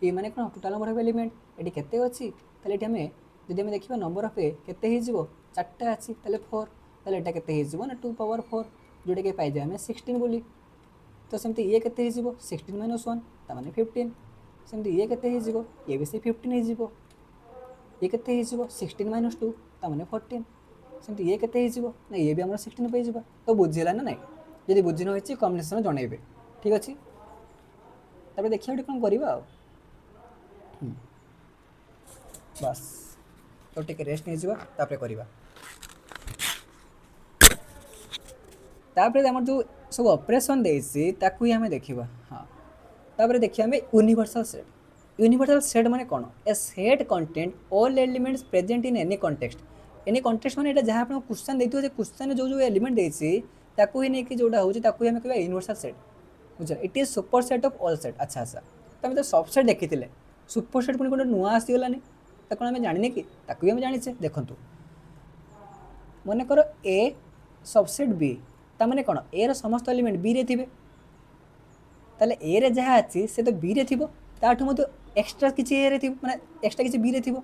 पी माने कौन टोटल नंबर ऑफ एलिमेंट ये केते अच्छी ताले आम जब आम देखा नंबर ऑफ ए केते हो 4टा अच्छी ताले 4 ताले एटा केते हो ना 2 पावर 4 जोटा कि पाइजे आम 16 बोली तो सेमती ये केते हो 16 - 1 ताने 15 सेमती ये केते हो ये भी से 15 हो ये केते हो 16 - 2 ताने 14 सेमती ये केते हो ना ये भी आम 16 पे जावा तो बुझेगा ना नहीं जब बुझी न कम्बिनेसन जनइबे ठीक अच्छे तब देखिए गोटे कौन करवा बस तो टे रेस्ट नहीं जावा करवा तापर आम जो सब ऑपरेशन देसी ताकू ही हमें देखा हाँ तापर देखिए हमें यूनिवर्सल सेट माने कौन A set content all elements present in any context माने एटा जहाँ आपको क्वेश्चन देथियो जे क्वेश्चन जो जो एलिमेंट देसी ताकू ही नहीं कि जोटा होची ताकू ही हमें कहबा यूनिवर्सल सेट बुझ it is super set of all set अच्छा अच्छा तो हम तो सबसेट देखी सुपर सेट पुणी गोटे नुआ आसीगलानी ताकू आम जाने कि ताकू भी आम जाने देखु मन कर ए सबसेट बी ताने कौन ए रो समस्त एलिमेंट बी रे थिबे ताले ए रे जहाँ अच्छी से तो बी रे थिबो ताठू मत एक्सट्रा किसी ए रे थिबो माने एक्सट्रा किसी बी रे थिबो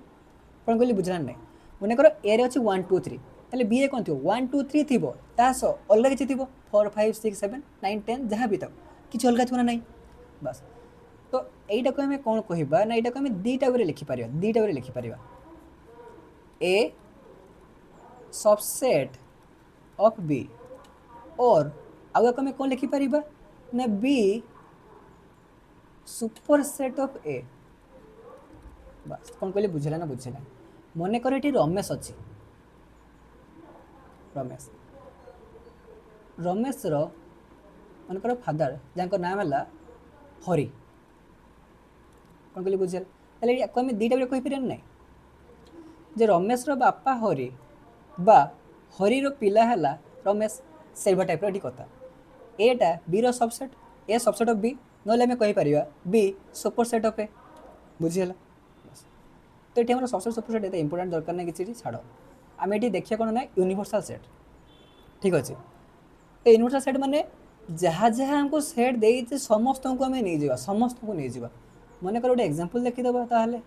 कौन कहली बुझला नहीं मन कर ए रे अच्छी 1 2 3 ताले बी रे कौन थी 1 2 3 थिबो तास अलग किसी थिबो 4 5 6 7 9 10 जहाँ भी तक किसी अलग थोड़ा नहीं बस तो यहीटा को आम कौन कहबा ना यहाँ को आम दुईटा वे लिखिपर दुईटा वे लिखिपर ए सबसेट ऑफ बी और आउ आम कौन लिखिपर ना बी सुपर सेट ऑफ ए बस कौन कहले बुझेगा ना बुझेगा मन कर ये रमेश अच्छी रमेश रमेश मनकर फादर जहाँ नाम है हरि कौन कहले बुझे आपको आम दुईटा बेले कहीपर ना जे रमेश बापा हरि बा हरि पिला है रमेश से टाइप ये कथा एटा B subset A subset of B ना आम कहीपर B superset of A बुझीगला तो ये हमारे सबसेट सुपर सेट इंपोर्टेंट दरकार ना कि छाड़ आम ये देखिए कौन ना यूनिवर्सल सेट ठीक अच्छे तो यूनिवर्सल सेट माने जहाँ जहाँ हमको सेट दे समस्त को आम नहीं जावा समस्त को नहीं जावा मन कर गोटे एग्जांपल देखीदबा ताहले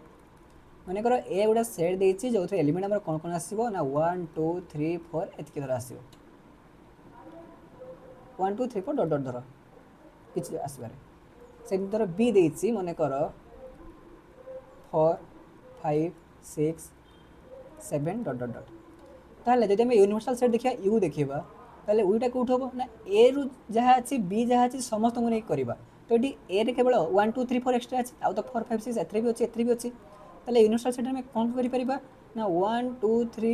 मन कर ए गोटे सेट देछि जो एलिमेंट आम कौन कौन आसो ना 1 2 3 4 एतिक धर आसो 1 2 3 4 डट डट धर किसी आसबार से धर बी देछि मन कर 4 5 6 7 डट डट डट ताहले जदि आम यूनिवर्सल सेट देखिया यू देखिबा ताहले उइटा कोठ हो ना ए रु जहाँ अच्छी बी जहाँ अच्छी समस्त को नहीं करवा तो ये ए रे केवल 1 2 3 4 एक्सट्रा अच्छी आउ तो 4 5 6 एथरे भी अच्छी एथरे भी अच्छी ताहले यूनिवर्सल सेट में कौन करि ना 1 2 3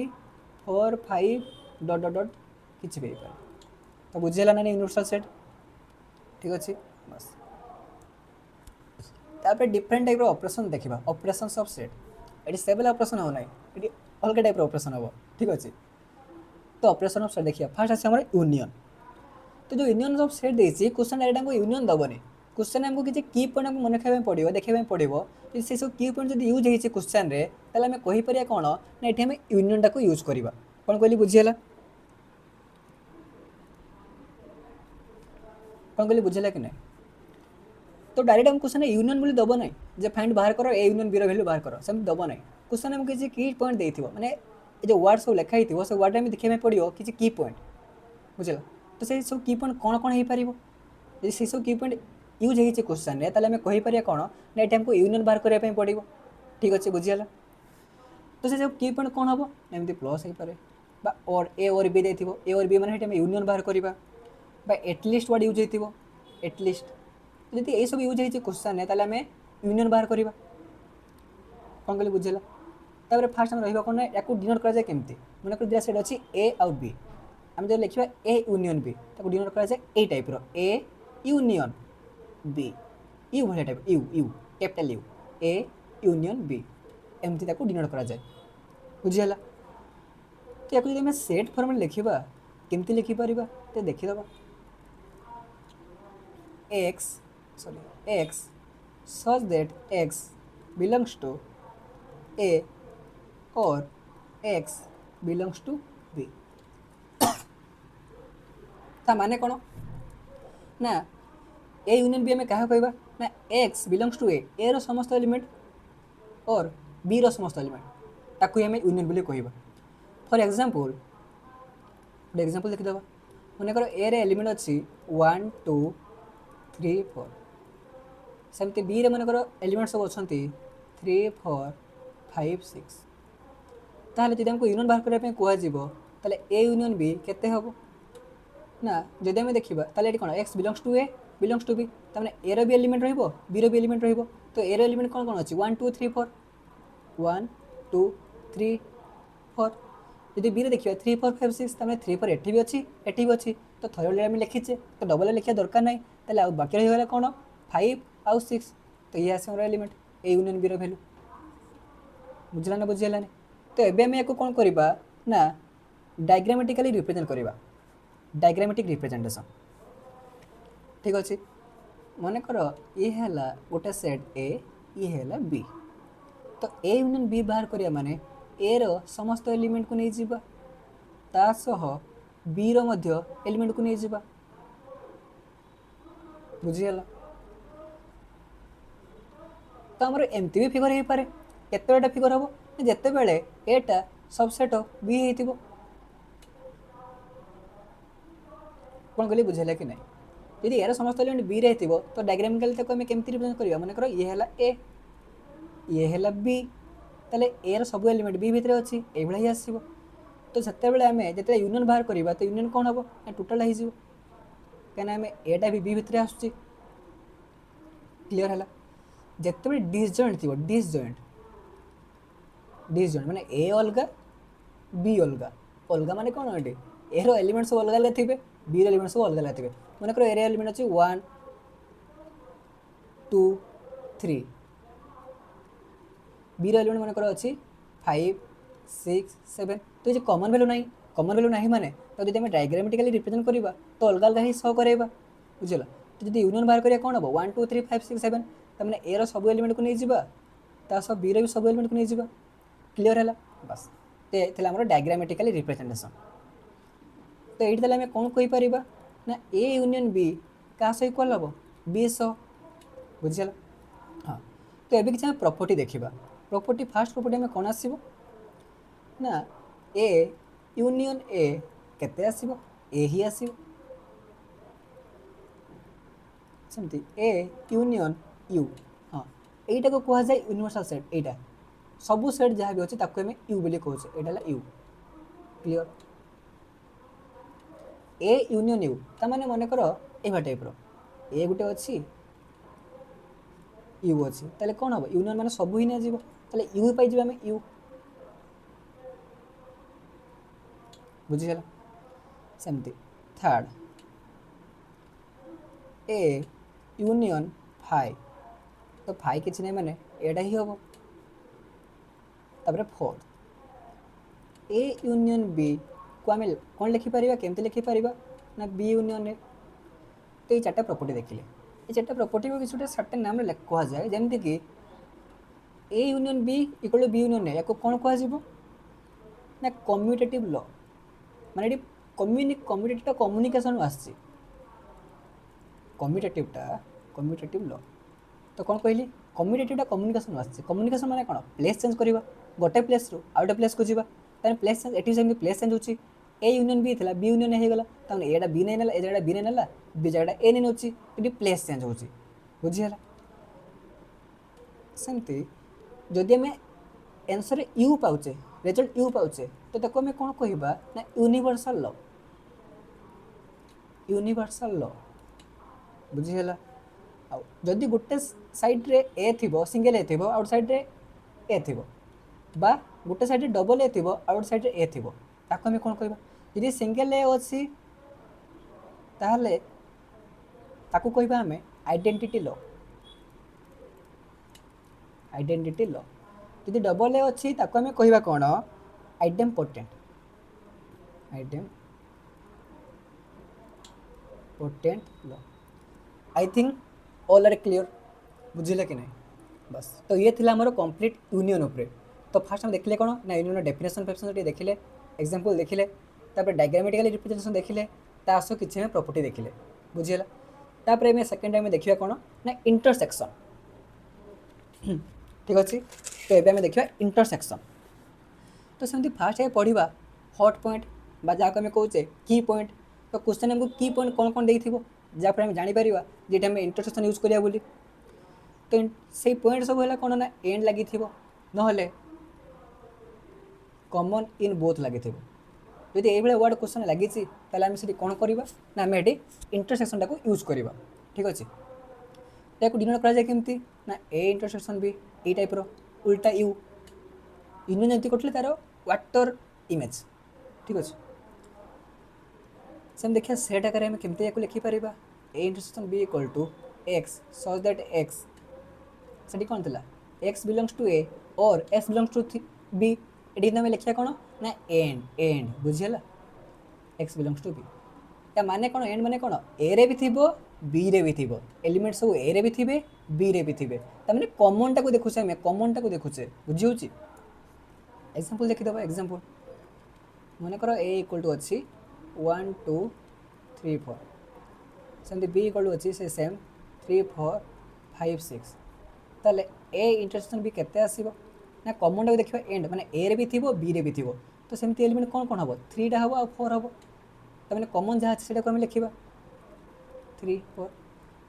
4 5 डट डट डट किसी भी तो बुझेगा ना यूनिवर्सल सेट ठीक अच्छे बस तापर डिफरेंट टाइप ऑपरेशन देखा ऑपरेशन ऑफ सेट ये सेवेल ऑपरेशन हो ना ये अलग टाइप ऑपरेशन हम ठीक अच्छे तो ऑपरेशन ऑफ सेट देखिए फास्ट आसे हमारे यूनियन तो जो यूनियन ऑफ सेट देसी क्वेश्चन डायरेक्ट हमको यूनियन दबनी क्वेश्चन हमको किसी की पॉइंट हमको मन रखा पड़ो देखा पड़ो से सब की पॉइंट जो यूज होती क्वेश्चन रे ताले हमें कहीपर कौन ना ये हमें यूनियन टाक यूज करवा कौन कहली बुझीगला कौन कहली बुझेगा कि नहीं तो डायरेक्ट हम क्वेश्चन यूनियन बोली दब ना जे फाइंड बाहर कर ए यूनियन बी वैल्यू बाहर कर सेम दब ना क्वेश्चन आमको किसी की पॉइंट देथिबो माने ए जो वर्ड सब लिखा हिथिबो से वर्ड में देखिबा पड़ियो किसी की पॉइंट बुझल तो से सब की पॉइंट कौन कौन हो पारिबो यदि से सब की पॉइंट यूज होइছে क्वेश्चन रे ताले हमें कहि परिया कोन ना एटा हमको यूनियन बाहर करबा पड़िबो ठीक अछि बुझियाला तो से सब की पॉइंट कौन हबो एमती प्लस हो पारे बा और ए और बी देथिबो ए और बी माने हेटा हम यूनियन बाहर करबा बा एटलिस्ट वर्ड यूज होइथिबो एटलिस्ट जदि ये सब यूज होइছে क्वेश्चन रे ताले हमें यूनियन बाहर करबा कौन कहले बुझेला तापर फास्ट हम रहिबा कोन याकू डिनोट करा जाय केमती मन कर दिया सेट अछि ए और बी हम जो लिखिबा ए यूनियन बी ताको डिनोट करा जाय ए टाइप रो ए यूनियन बी यू भले type U U capital U A union B एमती ताको डिनोट करा जाय बुझियाला तो याकू जदि हम सेट फॉर्म में लिखिबा केमती लिखि परिबा ते देखि दबा x sorry x such that x belongs to a or x belongs to b ता माने कोन ना ए यूनियन बी हमें कहा कहबा ना x belongs to a रो समस्त एलिमेंट और b रो समस्त एलिमेंट ताकू हमें यूनियन बोली कहबा फॉर एग्जांपल लिखि दबा मने करो ए रे एलिमेंट अछि 1 2 3 4 सेमती बी रे मन करो एलिमेंट सब अछंती 3 4 5 6 ताले जदि हमको यूनियन बाहर करबा पे कोआ जीवो ताले ए यूनियन बी केते हबो ना जदि हम देखिबा ताले एटी कोन x belongs to A belongs to B त माने ए रो भी एलिमेंट रहइबो बी रो भी एलिमेंट रहइबो तो ए रो एलिमेंट कोन कोन अछि 1 2 3 4 1 2 3 4 यदि बी रे देखिबा 3 4 5 6 त माने 3 4 एठी भी अछि तो थर्ड ले हम लिखिचे तो डबल लिखिया दरकार नै ताले आ बाकी रहि गेला कोन 5 आउ 6 तो ये आसे हमरा एलिमेंट ए यूनियन बी रो वैल्यू बुझला ना बुझियला नै तो एबे हम याको कोन करिबा ना डायग्रामेटिकली रिप्रेजेंट करिबा डायग्रामेटिक रिप्रेजेंटेशन ठीक अछि मन कर ये हैला गोटे सेट ए ये हैला बी तो ए यूनियन बी बाहर करिया माने ए रो समस्त एलिमेंट को नै जिबा ता सह बी रो मध्य एलिमेंट को नै जिबा बुझियला तो हमर एमती भी फिगर हे पारे केतेटा फिगर हबो जते बेले एटा सबसेट बी हेतिबो कोन गली बुझेला कि नै यदि एरा समस्त एलिमेंट बी रहतिबो तो डायग्रामिकली तक हमें केमती रिप्रेजेंट करिया माने करो ये हैला ए ये हैला बी ताले ए रो सब एलिमेंट बी भितरे अछि ए भला ही आसीबो तो जते बेले हमें जते यूनियन बाहर करिबा तो यूनियन कोन हबो टोटल ही जिवो केना हमें एटा भी बी भितरे आछी क्लियर हैला जते बेले डिसजॉइंट थिबो डिसजॉइंट माने ए अलगा बी अलगा अलगा माने कोन एटे ए रो एलिमेंट सब अलगा अलगा थिबे बी रो एलिमेंट सब अलगा अलगा थिबे माने करो ए रो एलिमेंट अछि 1 2 3 बी रो एलिमेंट माने करो अछि 5 6 7 तो जे कॉमन वैल्यू नाही माने तो जदि हम डायग्रामेटिकली रिप्रेजेंट करिबा तो अलगा अलगा ही शो करेबा बुझला तो जदि यूनियन बाहर करिया कोन हबो 1 2 3 5 6 7 त माने ए रो सब एलिमेंट को नै जिबा ता सब बी रो भी सब एलिमेंट को नै जिबा क्लियर हैला बस ते थला हमर डायग्रामेटिकली रिप्रेजेंटेशन तो एठी थला हम कोन कहि परिबा ना ए यूनियन बी का सही इक्वल हबो बी सो बुझला हां तो एबे किछ प्रॉपर्टी देखिबा प्रॉपर्टी फर्स्ट प्रॉपर्टी में कोन आसीबो ना ए यूनियन ए केते आसीबो ए ही आसीबो समथि ए यूनियन यू हां एटा को कहा जाय यूनिवर्सल सेट एटा सबु सेट जहाँ भी अच्छे ताको हमें यू बोली कहूँ एटा you clear A union you ता माने मन कर एभा टाइप रो ए गुटे अच्छी यू अच्छी ताले कौन हम यूनियन माने सबू ही ना जीव ताले यू पाई जीव हमें यू बुझिगला सेमती थर्ड ए यूनियन फाइव तो फाइव किसी नहीं माने एटा ही हम तापर फोर्थ ए यूनियन बी को आम कौन लिखिपर केमती लिखिपर ना बी यूनियन ए तो ये चार्टा प्रॉपर्टी देखिले ये चार्टा प्रॉपर्टी को किसी सर्टेन नाम कह जाए जमती कि A union B equal to B union A या कौन कह ना कम्यूटेटिव लॉ माने कम्यूटेटिव कम्युनिकेशन आसी कम्यूटेटिव लॉ तो कौन कहली कम्यूटेटिवटा कम्युनिकेशन आसছে कम्युनिकेशन माने कौन प्लेस चेंज करवा गोटे प्लेस रु आउ गोटे प्लेस को जीवा ताने प्लेस चेंज एटी सेमती प्लेस चेंज होची ए यूनियन बी थिला बी यूनियन हे गला ताने एटा बी नै नेला ए जगह बी नै नेला बी जगह ए नै नोची इटी प्लेस चेंज होची बुझी हला सेमती जदि आम आंसर यू पाउचे रिजल्ट यू पाउचे तो ताको आम कौन कहबा ना यूनिवर्सल लॉ बुझीगला जदि गोटे साइड्रे ए थी सिंगल ए थी आउट साइड्रे ए थी बा गोटे साइड्रे डबल ए थी आउट साइड्रे ए थी ताको आम कौन कहबा यदि सिंगल ए अच्छी ताहले ताको कहबा आम आइडेंटिटी लॉ यदि डबल ए अच्छी ताको आम कहबा कौन idempotent law I think all are clear बुझिले कि नहीं बस तो ये थिला हमर कंप्लीट यूनियन उपरे तो फास्ट हम देखले कौन ना यूनियन डेफिनेशन फेफिनेशन देखिले एग्जांपल देखिले तापर डायग्रामेटिकल रिप्रेजेंटेशन देखिले तासो किछि में प्रॉपर्टी देखिले बुझिला तापर में सेकंड टाइम देखिबा कौन ना इंटरसेक्शन ठीक अच्छे तो ये देखा इंटरसेक्शन तो सेमती फास्ट है पढ़ा हॉट पॉइंट जहाँ आम कहे की पॉइंट तो क्वेश्चन आमको की पॉइंट कौन कौन देथिबो जहाँपर आम जापर जेटा आम इंटरसेक्शन यूज करिया बोली तो से पॉइंट सब है कौन ना एंड लगी ना कॉमन इन बोथ लगी जदि ये वर्ड क्वेश्चन लगी आम से कौन करवा ना आम ये इंटरसेक्शन टाक यूज करवा ठीक अच्छे या डिनोट करमती ना ए इंटरसेक्शन भी ये टाइप उल्टा यू यूनियन जमी कटले तार वाटर इमेज ठीक अच्छे सेम देखिए सेट आकार में केमती या लिखिपर A intersection B equal to x such that x से कौन था एक्स बिलोंग्स टू ए और एक्स बिलोंग्स टू बी ये आम लिखा कौन ना एंड बुझीगला एक्स बिलोंग्स टू बी या माने कौन एंड माने कौन ए रे भी थी बी रे भी थी एलिमेंट सब ए रे भी थे बी रे भी थे तमें कॉमन टाक देखुचे आम कॉमन टाक देखुचे बुझी होची एग्जांपल देखीदेव एग्जांपल मन कर ए इक्वल टू अच्छी 1 2 3 4 सेमती बी इक्वल टू अच्छी से सेम 3 4 5 6 ताले ए इंटरसेक्शन बी केते आसीबो ना कॉमन टाक देखिबा एंड माने ए रे भी थी बी रे भी थी तो सेमती एलिमेंट कौन कौन हम 3 टा हम और 4 हम तमें कॉमन जहाँ अच्छे से लिखा 3 4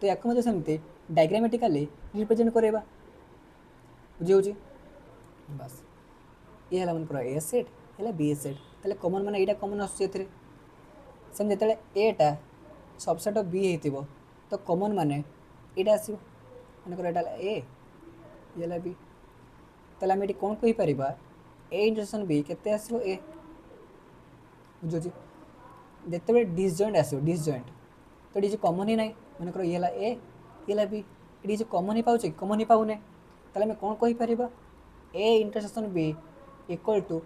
तो या सेमती डायग्रामेटिकली रिप्रेजेंट करवा बुझी होची बस ये है मन ए सेट है बी सेट ताले कॉमन माने एटा कॉमन आसुचे सेम जिते एटा सबसेट ऑफ बी हो तो कॉमन माने एटा आसो मन कर ए ये बी ताले आम ये कौन कहीपर ए इंटरसेक्शन बी केते आसो ए बुझे जिते डिसजॉइंट आसो डिसजॉइंट तो ये कॉमन ही ना मन कर ये ये बी ये कॉमन ही पाचे कॉमन ही पाऊने ताले आम कौन कहीपर A intersection B equal to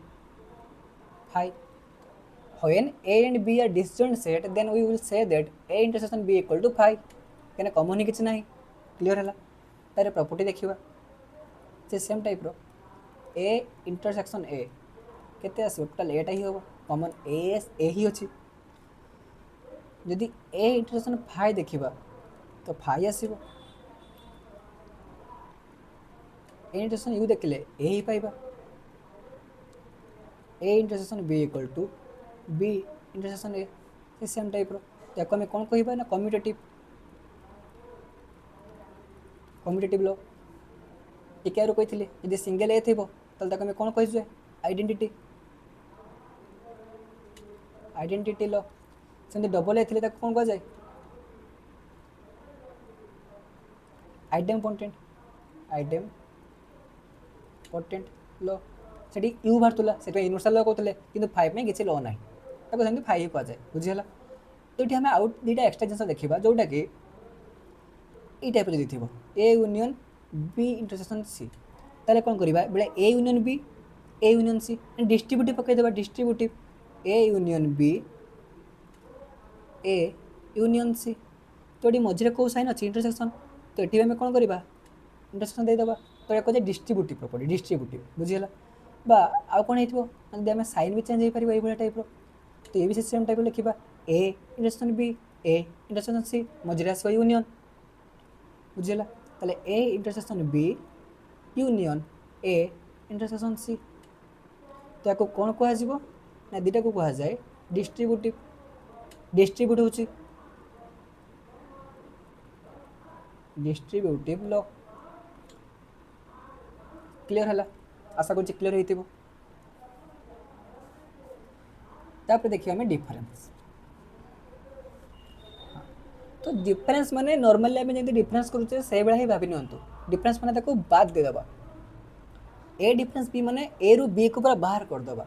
5 when a and b are disjoint set then we will say that a intersection b equal to 5 कहना कॉमन ही किसी ना क्लीयर है तार प्रॉपर्टी देखा से सेम टाइप रो ए इंटरसेक्शन ए केते आसो टोटल एटा ही होबो कॉमन ए ही अछि जदि ए इंटरसेक्शन 5 देखिबा तो 5 आसीबो ए इंटरसेक्शन यू देखले ए ही पाइबा A intersection B equal to B intersection A same type रो याको आम कौन कहबा ना कम्यूटेटिव लॉ ये क्या कही यदि सिंगल ए थी ताल आम कौन कहे आइडेंटिटी लॉ से डबल ए थी कौन कह जाए आइडेम्पोटेंट लॉ से यू बाहर से यूनिवर्सल लॉ कहते कि 5 में किसी लॉ ना सेमती 5 ही कहुए बुझीगला तो ये आम आउट दुटा एक्सट्रा जिन देखा जोटा कि ये टाइप जब थी A union B intersection C ताले कौन करवा बेले ए यूनियन सी डिस्ट्रीब्यूटिव पकईदेवा distributive A union B A union C तो ये मझे कौ साइन अच्छी इंटरसेक्शन तो ये आम कौन करवा इंटरसेक्शन देदेवा तो यह कहे डिस्ट्रीब्यूटिव प्रॉपर्टी डिस्ट्रीब्यूटिव बुझीगला बा आउ कौन होती आम साइन भी चेंज हो पार ये टाइप तो ये भी सेम टाइप लिखा A intersection B A intersection C मझे आस यूनियन बुझीगला ताले A intersection B union A intersection C. तो याको कौन कह ना दुटा को कह जाए डिस्ट्रीब्यूटिव। डिस्ट्रीब्यूट होची डिस्ट्रीब्यूटिव लॉ। क्लियर है? आशा कर क्लियर हो। तापर देखिए हमें डिफरेंस। तो डिफरेंस माने नॉर्मली आम जमी डिफरेंस करुचे से भाई भाभी नियंतु। डिफरेंस माने ताको बाद देदबा। ए डिफरेंस बी माने ए रु बी को पूरा बाहर करदबा।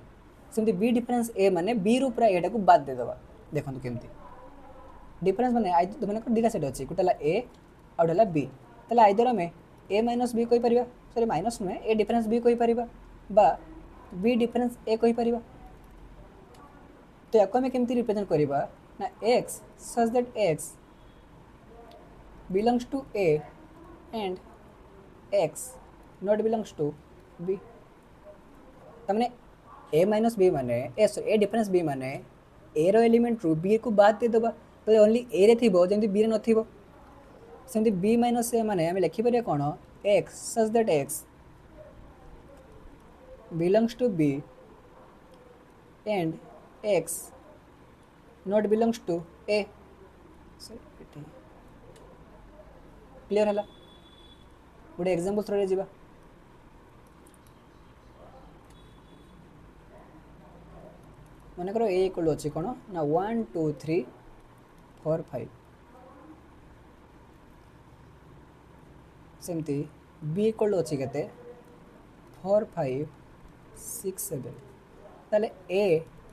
सेमती बी डिफरेंस ए माने बी रु पूरा एटा को बाद देदबा। देखो केमती डिफरेंस माने मैंने दुटा सेट अच्छी गोटे ए आउटा बी। ताले आइदर आम ए माइनस बी कहीपर सॉरी माइनस नुहे ए डिफरेंस बी कहीपर बा बी डिफरेंस ए कहीपर। तो या आम केमती रिप्रेजेंट करवा ना x such that x belongs to A and X not belongs to B। तमने A माइनस बी माने ए डिफरेंस बी माने ए रो एलिमेंट रु बी को बाद दे दबा। तो ओनली ए रे थिबो जेंति बी रे नथिबो। सेमति बी माइनस ए माने हम लिखि परिया कोन x such that x belongs to B and x not belongs to A। Clear है? गोटे एग्जांपल थ्रो जा मन कर ए इक्वल अच्छी कौन ना 1 2 3 4 5 सेमती बी इक्वल अच्छी के 4 5 6 7। ताले ए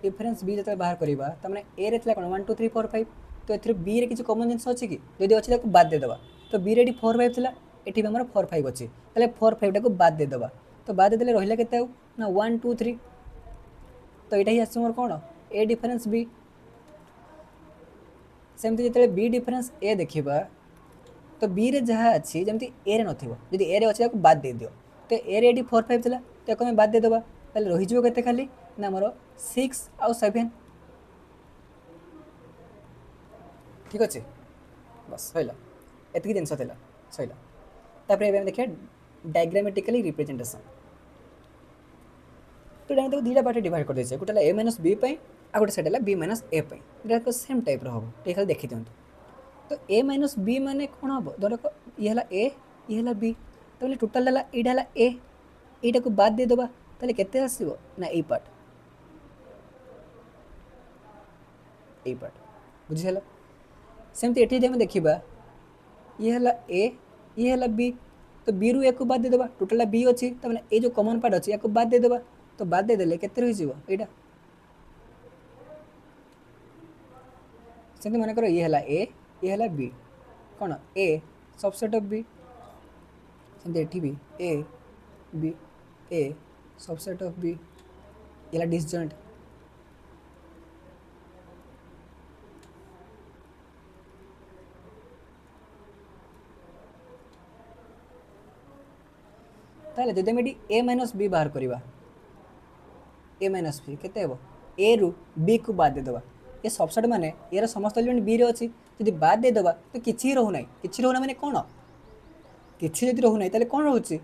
डिफरेंस बी जो बाहर करवा तमें ए रे कौन 1 2 3 4 5। तो ये बी रे किसी कॉमन जिनस अच्छी कि जदि अच्छी बाद देदबा। तो बी रे 4 5 था ये आम 4 5 अच्छी ताले 4 5 टाक बाद देदबा। तो बाद देदेले रहा के ना 1 2 3। तो यहाँ ही आसमर कौन ए डिफरेंस बी। सेमती जो बी डिफरेंस ए देखा तो बी रे जहाँ अच्छी जमी ए रे नथिबो जदि ए रे अच्छी बाद दे दियो। तो ए रे 4 5 था तो आम बाद देदबा ताले रही के खाली ना मोर 6 आउ 7। ठीक अच्छे बस सैला एतिक जिनस था सैला। तापर देखिए डायग्रामेटिकली रिप्रेजेंटेशन। तो डायरेक्ट देखो दुटा पार्ट डिवाइड कर देछे गोटे ए माइनस बी आ गोटे सेट बी माइनस ए दुटा सेम टाइप हम ये खाली देखी दिखाँ। तो ए माइनस बी माने कौन हम धर ये ए ये बी तो टोटाल यहाँ ए यहाँ को बाद देदबा ताले केते आसीबो ना ए पार्ट बुझीगला। सेमती ये आम देखा ये ए ये बी तो बी रु ए को बाद देदबा टोटाल बी अच्छी तो मैंने ये जो कॉमन पार्ट अच्छी या बाद देदबा। तो बाद देदेले केते रही यहाँ सेमती मन कर ये ए बी कौन ए सबसेट ऑफ बी। सेमती एठी भी A B A subset of B ये डिसजॉइंट। ताले जदि हम ए माइनस बी बाहर करवा ए माइनस बी केते हेबो ए रु बी को बाद देदबा। ये सबसेट माने यार समस्त एलिमेंट बी रे अच्छी जदि बाद देदबा तो किछि रहू ना माने कौन किछि जदि रहू ना ताले कौन रहउछि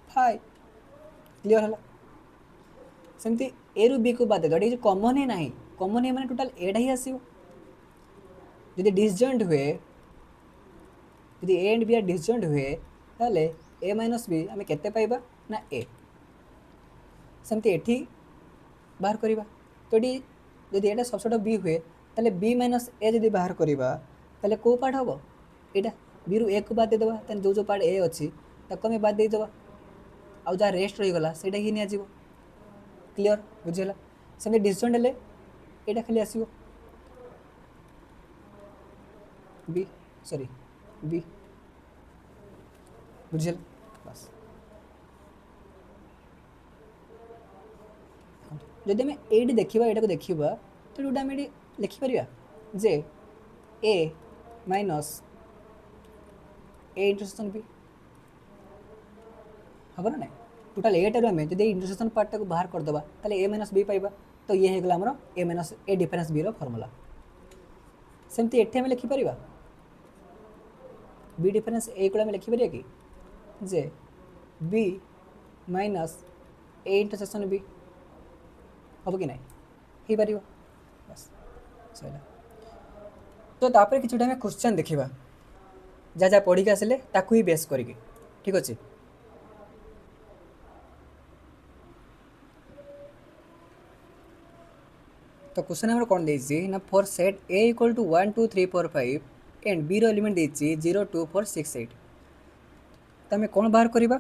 5। क्लियर है? सेमती ए रु बी को बाद देदबा ये कॉमन ही नहीं कॉमन ही माने टोटाल एटा ही आसीबो। जदि डिसजॉइंट हुए जदि ए एंड बी डिसजॉइंट हुए ताले ए माइनस बी आम केते पाइबा ना ए। सेमती एठी बाहर करवा तो ये जदि यहाँ सबसेट ऑफ बी हुए ताले बी माइनस ए जदि बाहर करवा ताले को पार्ट हम यहाँ बी रु ए को बाद देदबा ताले जो पार्ट ए अच्छी ताको आम बाद देदबा आउ जहाँ रेस्ट रहीगला से ही नि। क्लियर बुझीगला? सेमती डिसजॉइंट हेले यहाँ खाली आसो बी सॉरी बी बुझीगला बस। जदि आम ये देखा यहाँ को देखा तो जोटा आम लिखिपर जे ए माइनस ए इंटरसेक्शन बी हम ना टोटाल एटार आम जब इंटरसेक्शन पार्ट को बाहर करदे ताले ए माइनस बी पाइबा। तो ये होगा आमर ए माइनस ए डिफरेंस बी रो फॉर्मूला। सेमती एठी आम लिखिपर बी डिफरेन्स ए को आम लिखिपर कि जे B minus A intersection B हम कि ना हो पार बस सर तो तापर कि आम क्वेश्चन देखा जहाँ जहाँ पढ़ी आसिले ताकू ही बेस करके ठीक अच्छे तो क्वेश्चन आम कौन देती ना for set A equal to 1 2 3 4 5 and B element देती 0 2 4 6 8 तो आम कौन बाहर करवा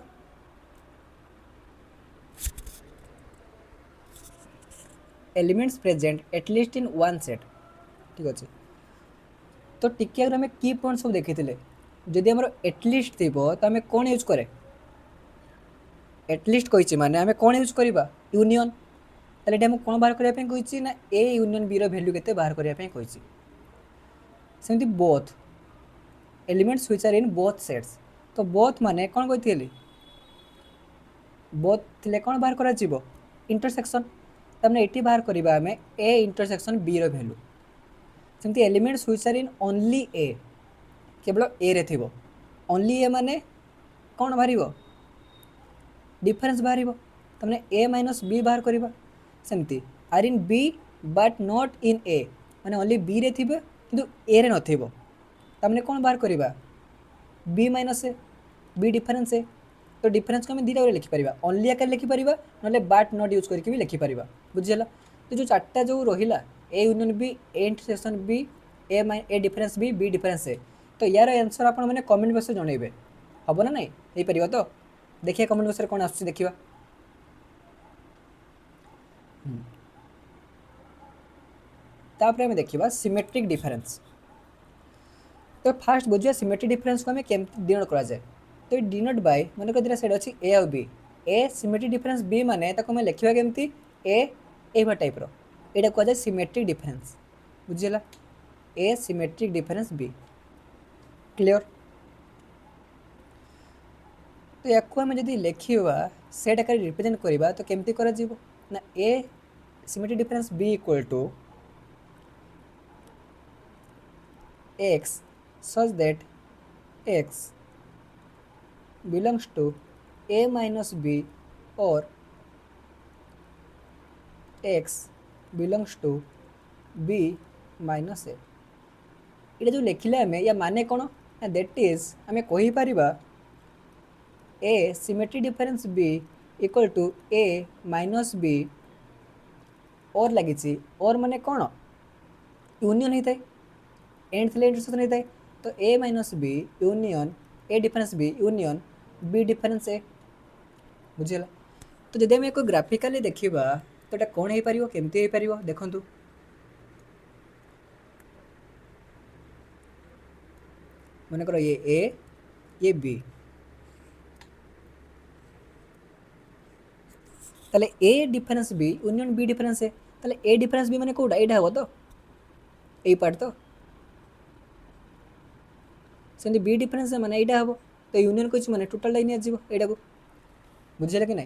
elements present at least in one set ठीक अच्छे तो टिके आगे आम की पॉइंट सब देखी जदि आम एटलिस्ट थी तो आम कौन यूज करे एटलिस्ट कही माने आम कौन यूज करवा यूनियन ताले ये कौन बाहर करने कही ना ए यूनियन बी रैल्यू के बाहर करने कही सेमती both elements which are in both sets तो बोथ माने कौन कही बोथ थे कौन बाहर कर इंटरसेक्शन तमें ये बाहर करवा आम ए इंटरसेक्शन बी रैल्यू सेमती elements which are in only A केवल ए रे थी ओनली ए माने कौन बाहर डिफरेन्स बाहर तमें ए माइनस बी बाहर करवा सेमती are in B but not in A माने ओनली बी रे थिबे किंतु ए रे नथिबो तमने कौन बाहर करवा B minus A B difference A तो डिफरेन्स को आम दुटा लिखिपर ओनली आकार लिखिपर ना बाट नट यूज करके भी लिखिपर बुझीगला तो जो चार्टा जो रहा A union B A intersection B A difference B difference A तो यार आंसर आप कमेंट बॉक्स में जनइबे हम ना नहीं हो पार तो देखिए कमेंट बॉक्स में कौन आस देखा तापर आम देखा सिमेट्रिक डिफरेन्स तो फास्ट बुझा सिमेट्रिक डिफरेन्स को आम केमती डिनोट कराए तो डिनोट बाय मन कर से अच्छी ए और बी ए सिमेट्रिक डिफरेन्स बी माने आम लिखा केमती ए टाइप यहाँ कहुए सिमेट्रिक डिफरेन्स बुझीगला ए सिमेट्रिक डिफरेन्स बी क्लियर तो या आम जब लिखा सेट आकार रिप्रेजेंट करवा तो केमती करा ना A symmetric difference B equal to x such that x belongs to a minus b or x belongs to b minus a ये जो लिखले आम या माने कौन ना दैट इज आम कहीपर A symmetric difference B equal to A minus B और लगी और माने कौन यूनियन होता है एंड थे इंटरसेक्शन होता है तो A minus B union A difference B union B difference A बुझीगला तो जब आम कोई ग्राफिकाली देखा तो ये कौन हो पार केमती हो पार देखूँ मनकर ये बी ताले A difference B union B difference A ताले ए डिफरेन्स बी माने कोटा यहाँ हम तो यही पार्ट तो सेमती बी डिफरेन्स माने यहाँ हम तो यूनियन को माने टोटाल लाइन आसो यहाँ को बुझे कि ना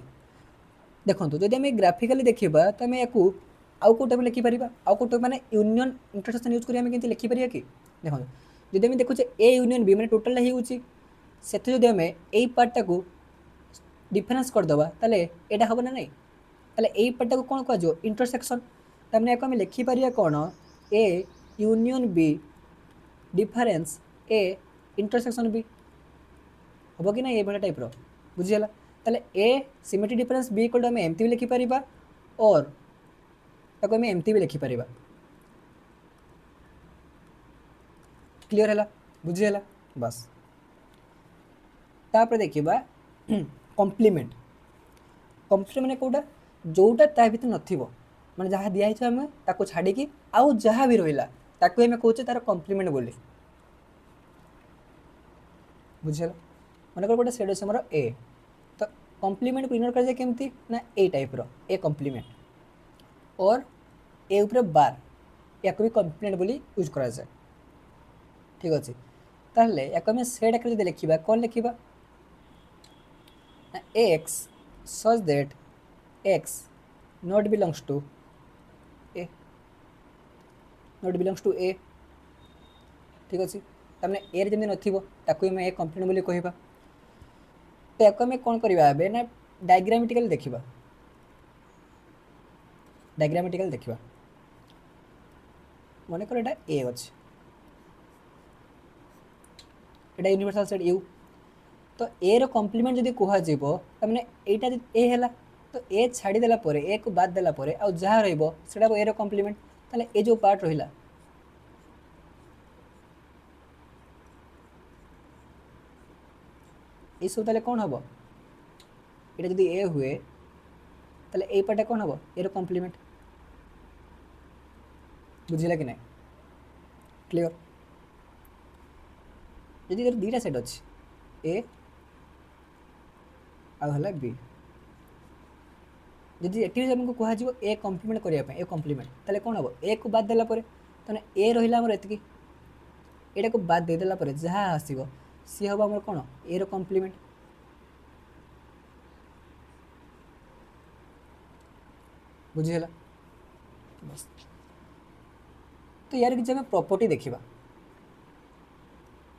देखो जब आम ग्राफिकाली देखा तो आम या आउ कौ टाइप लिखिपर आउ कौ टाइप माने यूनियन इंटरसेक्शन यूज करें कि लिखिपर कि देखो जब आम देखुचे ए यूनियन बी मैंने टोटाल से जब आम यही पार्टा को डिफरेन्स करदे ताले यहाँ हम ना नहीं ताले यही पार्टा को कौन कह इंटरसेक्शन तमें आम लिखिपर कौन A union B difference A intersection B हम कि ना ये टाइप बुझीगला ताले A symmetric difference B equal to आम एमती भी लिखिपर और ताको आम एमती भी लिखिपर क्लियर है बुझीगला बस तापर देखा कम्प्लीमेंट कम्प्लीमेंट मैंने कौटा जोटा ता भर नथिबो माने जहाँ दिखाई आम ताको छाड़ी आउ जहाँ भी रहा ताको आम कहे तार कम्प्लीमेंट बोली बुझीगला मनकर गोटे सेट अच्छे मोर ए तो कम्प्लीमेंट को इग्नोर कर केमती ना ए टाइप ए कम्प्लीमेंट और ए ऊपर बार या भी कम्प्लीमेंट बोली यूज करा जाए ठीक अच्छे ताहले या आम सेट आकार जो लिखा कौन लिखा ना x such that x not belongs to A not belongs to A ठीक अच्छे तमें ए रे जमी नथिबो ताकू हम ए कंप्लीमेंट बोली कहबा। तो याको आम कौन करवा ना डायग्रामेटिकली देखा। डायग्रामेटिकली देखा मन कर एटा ए अच्छे एटा यूनिवर्सल सेट यू। तो ए रो कम्प्लीमेंट जदि कहजिवो तमने एटा ए हैला तो ए छाड़ीदेला ए को बाद देला आ जहाँ रहिबो सेटा ए रो कम्प्लीमेंट। ताले ए जो पार्ट रहिला ये सब ताले कौन हबो एटा जदि ए हुए ताले ए पार्ट कौन हबो ए रो कम्प्लीमेंट। बुझिला कि नहीं क्लियर। जदि दीटा सेट अच्छे ए आला बी जदि ये आमको कह ए कम्प्लीमेंट करने ए कम्प्लीमेंट ताले कौन हम ए को बाद देला ताने ए रहा आमर एतिकी एटा को बाद देदेला जहाँ आसो सी हम आम कौन ए रो कम्प्लीमेंट। बुझीगला बस। तो यार किसी आम प्रॉपर्टी देखा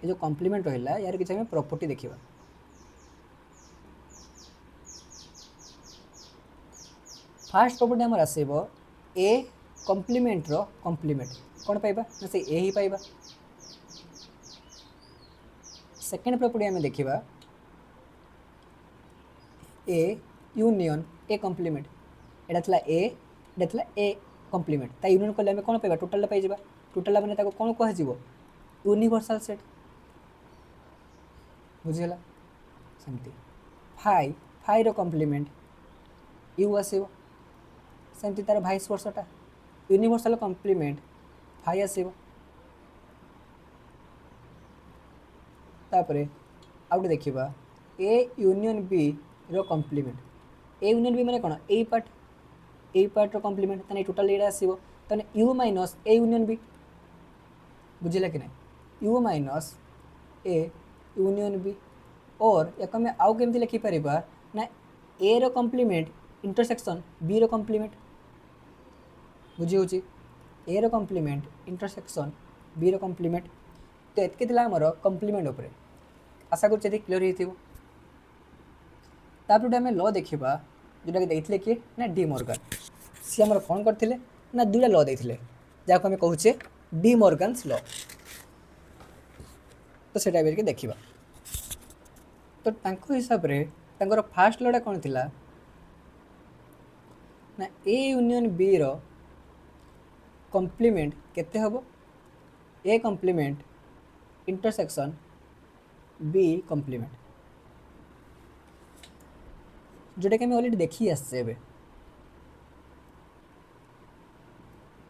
ये जो कम्प्लीमेंट रहा यार किसी आम प्रॉपर्टी देखा। फास्ट प्रॉपर्टी आमर आसो ए कम्प्लीमेंट रो कम्प्लीमेंट कौन पाइबा ना से ए ही पाइबा। सेकेंड प्रॉपर्टी आम देखा ए यूनियन ए कम्प्लीमेंट एटा थला ए कम्प्लीमेंट ता यूनियन कले आम कौन पाइबा टोटाल पाइबा। टोटाल मैंने कौन कह यूनिवर्सल सेट। बुझीगला सेमती फाइ रो कम्प्लीमेंट यू आसो सेमती तार भाइस वर्षटा यूनिवर्सल कम्प्लीमेंट फाइ आसो। तापरे आउट देखा ए यूनियन बी रो कम्प्लीमेंट ए यूनियन बी माने कौन ए पार्ट रो कम्प्लीमेंट ताने टोटाल एटा आसो ताने U minus A union B. बुझिला कि नहीं U minus A union B. और या आम आउ केमती लिखिपर ना ए रो कम्प्लीमेंट इंटरसेक्शन बी रो कम्प्लीमेंट। बुझी हो ए रो कम्प्लीमेंट इंटरसेक्शन बी रो कम्प्लीमेंट। तो एतके थिला हमर कम्प्लीमेंट उपरे आशा कर क्लियर हो। तापर आम ल देखा जोटा कि देखते किए ना डी मॉर्गन सी आम कौन करते ना दुटा ल देते जहाँ आम कहचे डी मॉर्गन्स ल। तो सेटा भी देखा तो हिसाब से फास्ट लटा कौन थी ना ए यूनियन बी रो कम्प्लीमेंट केते हबो A complement intersection B complement जोटा कि अलरेडी देखी आसचे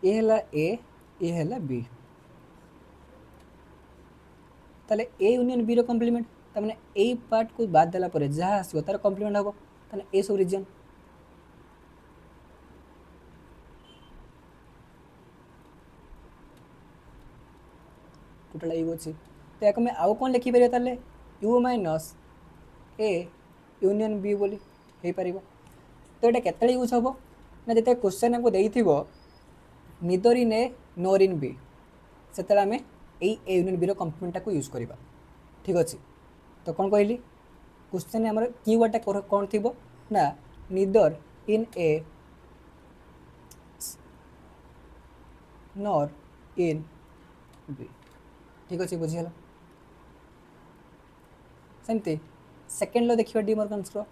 ए हला ए हला बी ताले ए यूनियन बी रो कम्प्लीमेंट तमाने ए पार्ट को बाद देला परे जहाँ आसो तार कम्प्लीमेंट हम ताने ए सब रीजन। टोटाल यू अच्छी तो या मैं आउ कौन लिखिपर ताले U minus A union B बोली हो पार। तो ये केतले यूज हम ना जिते क्वेश्चन आमको देइथिबो निदर in A NOR in B से आम ए यूनियन बी रो कम्प्लीमेंट को यूज करवा। ठीक अच्छे तो कौन कहली क्वेश्चन आम कीवर्डटा कौन थी ना निदर in A NOR in B. ठीक अच्छे बुझीगला सेमती सेकेंड लो देखिए डी मॉर्गन्स रो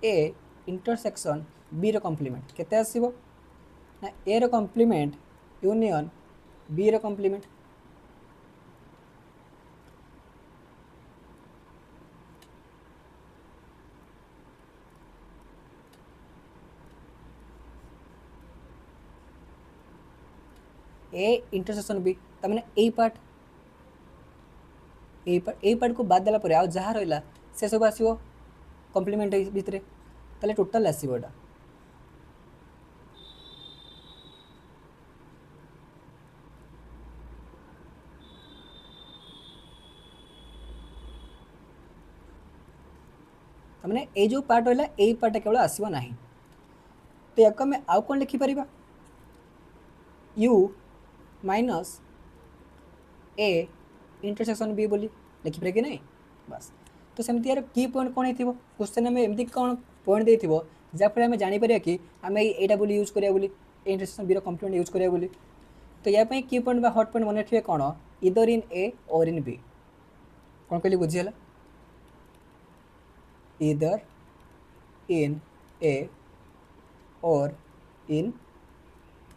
ए इंटरसेक्शन बी रो कम्प्लीमेंट केते आसीबो ना ए रो कम्प्लीमेंट यूनियन बी रो कम्प्लीमेंट। ए इंटरसेक्शन बी तमाने ए पार्ट को बाद देला परे आ जहाँ रहा से सब आसो कम्प्लीमेंट भितर ताले टोटाल आसो एटा। तमाने ए जो पार्ट रहा ए पार्ट केवल आसो ना। तो या आम आउ कौन लिखिपर U minus A intersection B बोली लिखिपारे कि नहीं बस। तो सेमती यार की पॉइंट कौन हो क्वेश्चन में एमती कौन पॉइंट देथिबो जहाँफल आम जापर कि आम यहाँ बोली यूज करा बोली इंटरसेक्शन बी कम्प्लीमेंट यूज करा बोली। तो या की पॉइंट बा हट पॉइंट मन रखिए कौन इदर इन ए और इन बी कौन कहली बुझीगला इदर इन ए और इन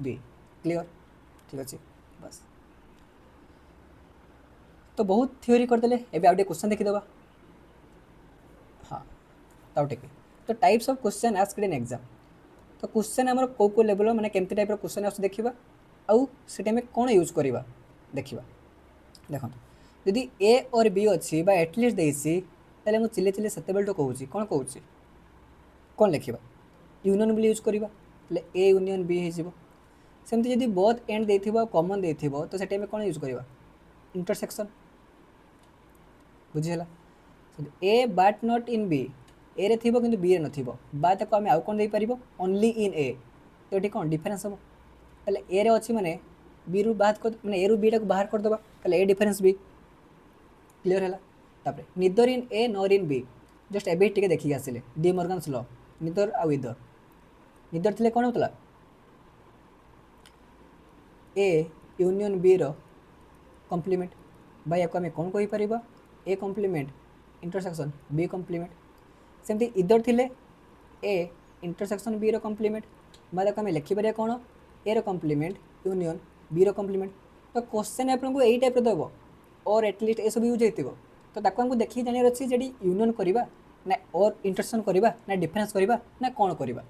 बी क्लियर ठीक अच्छे बस। तो बहुत थ्योरी करदे एवं आउटे क्वेश्चन देखीदे हाँ ताऊ टे तो types of question asked in exam. तो क्वेश्चन आमर कौ कौ लेवल मैंने केमती टाइप क्वेश्चन आस देखा आउ से कौन यूज करवा देखा देखो जदि ए और बी अच्छी एटलिस्ट देसी ताले मुझे चिले चिले से तो कौच कौन कौच कौन लिखा यूनियन बोली यूज करवा ए यूनियन बी हो सेमती जदि both and they common they तो से कौन यूज करवा इंटरसेक्शन बुझीगला A but not in B A रे थिबो किंतु बी रे नथिबो बा ताको आमे आउ कोन दे परिबो ओनली इन ए तो एठी कोन डिफरेंस हबो ताले ए रे अछि माने बी रु बात कर माने ए रु बी टाको बाहर कर दबा ताले ए डिफरेंस बी क्लियर हैला। तापरे neither in A nor in B just एबे टिके देखि आसिले डी मॉर्गन्स लॉ निदर आ इदर निदर थिले कोन होतला ए यूनियन बी रो कॉम्प्लीमेंट बा याको आमे कोन कहि परिबा A complement intersection B complement सेमती इदर थिले ए इंटरसेक्शन बी रो कॉम्प्लीमेंट मतलब आम लिखिपर कौन ए रो कॉम्प्लीमेंट यूनियन बी रो कॉम्प्लीमेंट। तो क्वेश्चन आपको यही टाइप दब और एटलिस्ट ये सब यूज हो तो आपको देखिए जानार अच्छी जी यूनियन करवा ना और इंटरसेक्शन करवा ना डिफरेंस करवा ना कौन करवा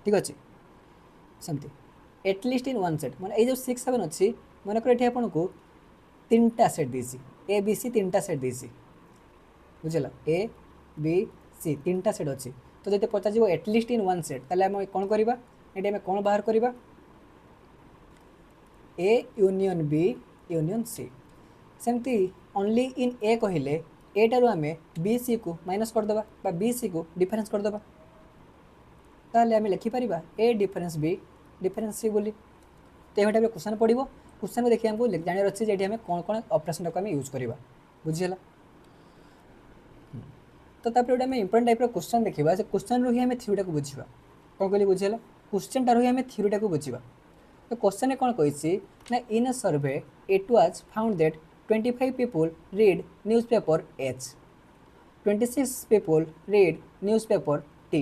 ठीक अच्छे सेमती एटलिस्ट इन वन सेट मैंने ये 6 7 अच्छी मनकर ये आपको 3टा सेट देसी ए बी सी 3टा सेट देसी बुझल ए बी सी 3टा सेट अच्छी तो जब पचार एटलिस्ट इन वन सेट ताले आम कौन करवा ये आम कौन बाहर करवा A union B union C सेमती ओनली इन ए कहले ए टारू आम बी सी को माइनस करदे बी सी को डिफरेंस करदे ताले आम लिखिपर ए डिफरेंस बी डिफरेंस सी बोली। तो ये क्वेश्चन पड़ो क्वेश्चन को देखिए हमको जानवर अच्छे जे आम कौन कौन ऑपरेशन को यूज करवा बुझीगला। तो तापर गोटे इंपोर्टेंट टाइप क्वेश्चन देखा से क्वेश्चन रही आम थ्योरी को बुझा कौन कहली बुझीगला क्वेश्चन टा रही आम थ्योरी को बुझा। तो क्वेश्चन कौन कही ना in a survey it was found that 25 people read newspaper H, 26 people read newspaper T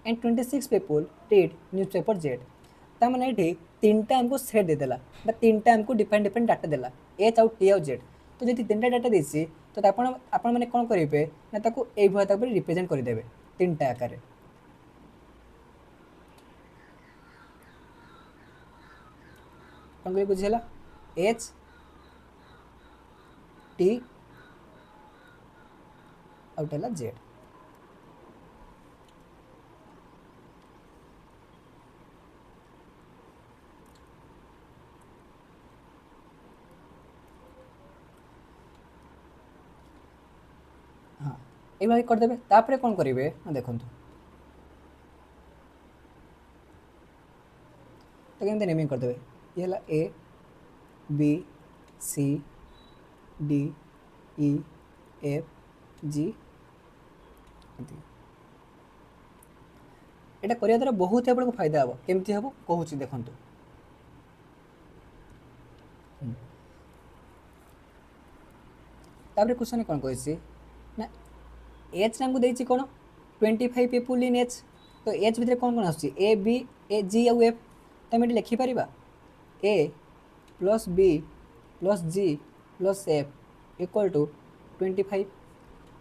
and 26 people read newspaper Z। ता माने ये 3टा हमको सेट दे देला 3टा हमको डिफरेंट डिफरेंट डाटा देला H आउ T आउ Z। तो जब 3टा डाटा देसी तो आपण मैंने कौन करेंगे ना ताको ए भाई रिप्रेजेंट करदेवे 3टा आकार कौन कर बुझेगा H T आउट है Z। हाँ ये करदे तापर कौन करेंगे ना देखो तो केमती नेमिंग करदे ये है A B C D E F G यहाँ करने द्वारा बहुत ही आपको फायदा हम केमती हम कहूँ देखु तापर क्वेश्चन कौन कही ना एच नाम को देखिए कौन 25 पीपुल इन एच। तो एच भितर कौन कौन आस ए बी ए जी आउ एफ तो आम ये लिखिपर A plus B plus G plus F equal to 25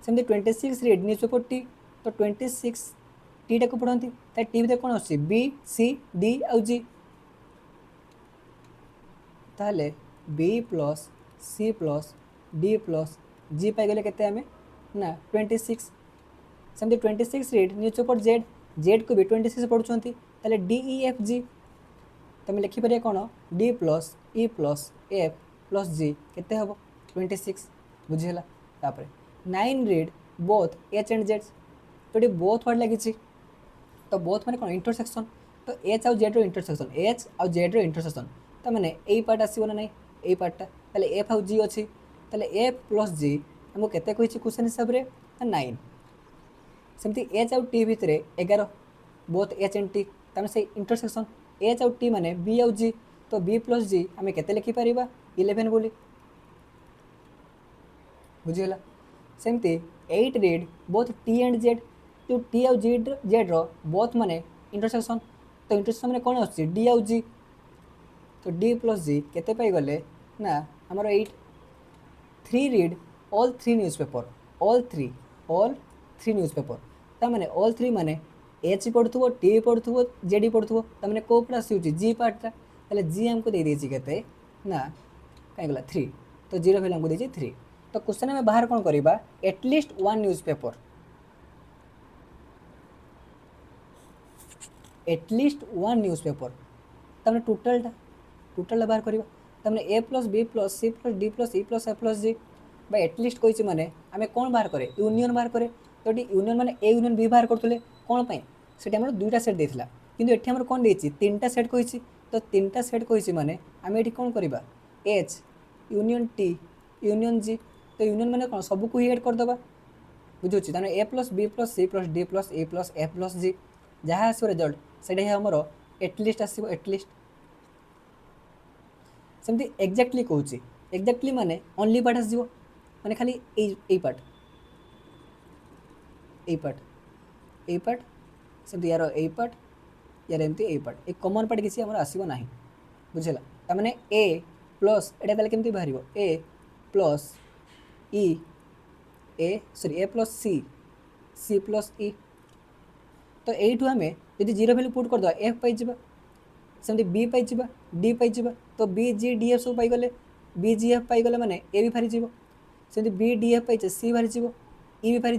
सेमती 26 रीड न्यूज पेपर टी तो 26 टी टाक पढ़ती टी भितर कौन आस बी सी डी आउ जी ताले B plus C plus D plus G पाईगले केते आमे ना 26 सेमती 26 read newspaper Z Z को भी 26 पढ़ुंट ताले डी ई एफ जी तो आम लिखिपर कौन D plus E plus F plus G केते हम 26 बुझीगला। तापर 9 read both H and Z तो ये बोथ वर्ड लगी तो बोथ माने कौन इंटरसेक्शन तो एच आउ जेड रो इंटरसेक्शन एच आउ जेड रो इंटरसेक्शन तो मैंने यही पार्ट आसो ना नहीं यही पार्टा ताले एफ आउ जी अच्छी ताले ए प्लस जी आमको केते कहिछि क्वेश्चन हिसाब रे 9 सेमती एच आउ टी भितर 11 बोथ एच एंड टी ताने से इंटरसेक्शन एच आउ टी माने बी आउ जी तो बी प्लस जी आम केते लिखि परिबा 11 बोली बुझीगला सेमती 8 read both T and Z जो टी आउ जेड रो बोथ माने इंटरसेक्शन तो इंटरसेक्शन माने कोन आछि डी आउ जी तो डी प्लस जी केते पाई गले ना हमर 8 3 read all 3 newspaper all 3 newspaper ता माने ऑल 3 माने एच पढ़ुथबो टी पढ़ुथबो जेडी पढ़ुथबो ता माने को पार्ट आसी जी पार्टटा ताले जी हमको दे देछि केते ना काई गला 3 तो जीरो वैल्यू हमको देछि 3 तो क्वेश्चन में बाहर कौन करिबा at least one newspaper at least one newspaper तमने टोटल बाहर करिबा तमने A plus B plus C plus D plus E plus F plus G बा एटलिस्ट कहिछि माने आमे कोन बाहर करे यूनियन बाहर करे तो यूनियन माने ए यूनियन बी बाहर करथले कोन पई सेटा हमर दुईटा सेट देथिला किंतु एठी हमर कोन देछि तीनटा सेट कहिछि तो तीनटा सेट कहिछि माने आमे एठी कोन करिबा एच यूनियन टी यूनियन जी तो यूनियन माने कोन सब को ही ऐड कर दबा बुझुछि ताने A plus B plus C plus D plus A plus F plus G जहाँ आसो रिजल्ट सेटा ही हमर एटलिस्ट आसीबो एटलिस्ट सेमती एक्जाक्टली कहूँ एक्जाक्टली माने ओनली पार्ट आसो माने खाली ए पार्ट सेमती यार ए पार्ट यार एमती ए पार्ट ए कॉमन पार्ट किसी हमर आसीबो नाही बुझला त माने ए प्लस एटा ताले केमती बाहरिबो ए प्लस ई ए प्लस सी प्लस ई तो यू आम जब जीरो वैल्यू पुट करदे एफ पाई सेमती बी पाई डी पाई तो बी जी डी एफ सब पाईगले बी जी एफ पाईगले माने ए भी बाहरी सेमती बी डी एफ पाइचे सी बाहरी ई भी बाहरी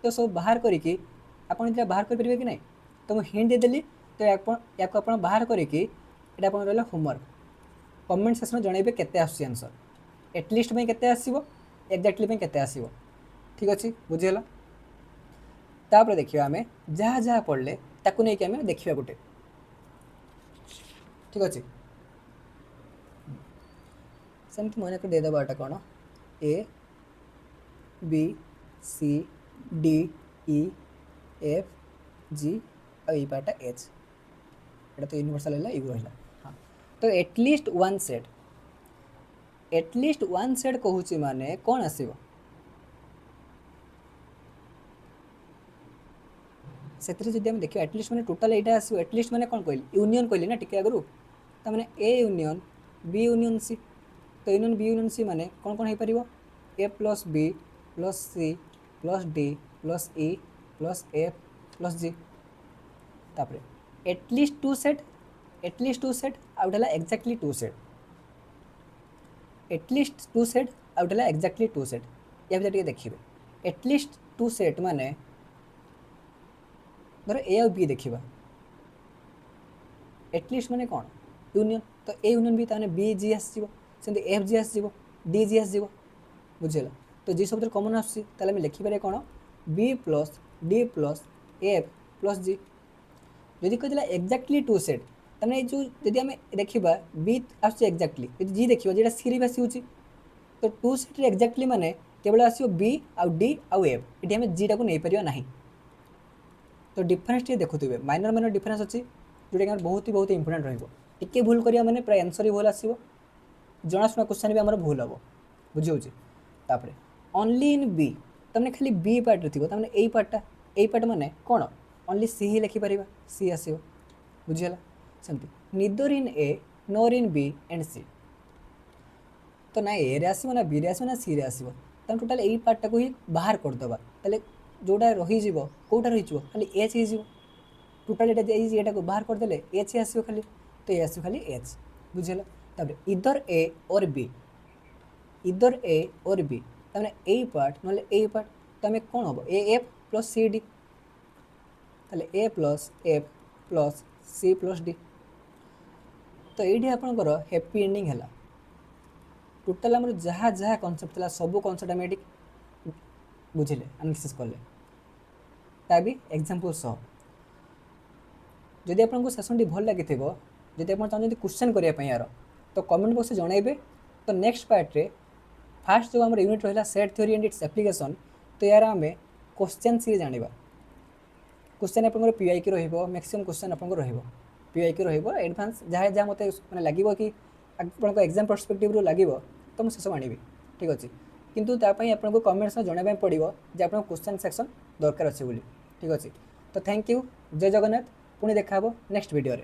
तो सब बाहर करके आपड़ा बाहर करेंगे कि ना तो मुझे हिंट देदेली तो या बाहर करके रहा होमवर्क कमेंट सेक्शन में जनइबे केते आसुची आंसर एटलिस्ट केते आसीबो एक्जाक्टली केते आसीबो ठीक अच्छे बुझीगला तापर देखिए आम जहाँ जहाँ पढ़ले ताकू नहीं कि आम देखा गोटे ठीक अच्छे सेमती मन को देदेवाटा कौन A B C D E F G I पार्टा एच एटा तो यूनिवर्सल है यू रहा हाँ तो एटलिस्ट वन सेट कहूँ माने कौन आसीबो से देखिए एटलिस्ट मैंने टोटाल यहाँ आसो एटलिस्ट मैंने कौन कहली यूनियन कहली ना टिके आगु तो मैंने A union B union C तो यूनियन बी यूनियन सी माने कौन कौन हो पार A plus B plus C plus D plus E plus F plus G तापर एटलिस्ट टू सेट आउट है exactly two set at least two set out है exactly two set या भितर देखिए एटलिस्ट टू सेट माने धर ए आ बी देखा at least माने कौन यूनियन तो ए यूनियन बी ताने बी जी आसो एफ जी आसो डी जी आसो बुझेगा तो जी सब कमन आसमें लिखिपारे कौन B plus D plus F plus G जदि कहला एक्जाक्टली टू सेट तमें जो जदि आम देखा बी आस एक्जाक्टली जी देखा जो सी भी आसूँ तो टू सेट्रे एक्जाक्टली माने केवल आसो बी आउ डी आउ एफ ये आम जीटा को नहीं पार ना तो डिफरेन्स टे देखुए माइनर डिफरेन्स अच्छी जोटा कि बहुत इंपोर्टेंट रे भूल करिया माने प्राय आंसर ही भूल आसो जनाशुना क्वेश्चन भी आम भूल हम बुझे तापर ओनली इन बी तमने खाली बी पार्ट थी तमने ए पार्ट माने कौन ओनली सी ही लिखिपर सी आसो बुझीगला सेमती निदर in A NOR in B and सी तो ना ए रे आसो ना बी रे आसो ना सी रे आसो तुम टोटाल यही पार्टा को ही बाहर करदे ताले जोटा रही कौटा रही खाली एच हो टोटाल यहाँ को बाहर करदे एच ही आसो खाली तो ये आसो खाली एच बुझेगा तापर इधर ए और बी तमें ए पार्ट ना ए पार्ट तो आम कौन हम A F plus C D ताले A plus F plus C plus D तो ये आपंकर हैप्पी एंडिंग है टोटाल आम जहाँ जहाँ कनसेप्ट था सब कनसेप्ट आम ये बुझे आनालिसिस कले ता भी एग्जांपल सह जदि आपको सेसन भल लगी जदि आप चाहते क्वेश्चन करने यार तो कमेंट बॉक्स जनइबे तो नेक्स्ट पार्ट रे फास्ट जो आम यूनिट रहा set theory and it's application, तो यार आम क्वेश्चन सीरीज जाना। क्वेश्चन आप पीआईक्यू मैक्सिमम क्वेश्चन आपको पीआईक्यू एडभांस जहाँ जहाँ मत मैंने लगे कि आप एग्जाम पर्सपेक्टिव लगे तो मुझे सब आनी। ठीक अच्छे किंतु तापाई आपको कमेंट्स में जनवाई पड़ो जे आप क्वेश्चन सेक्शन दरकार अच्छे बोली। ठीक अच्छे तो थैंक यू, जय जगन्नाथ। पुणी देखा नेक्स्ट वीडियो रे।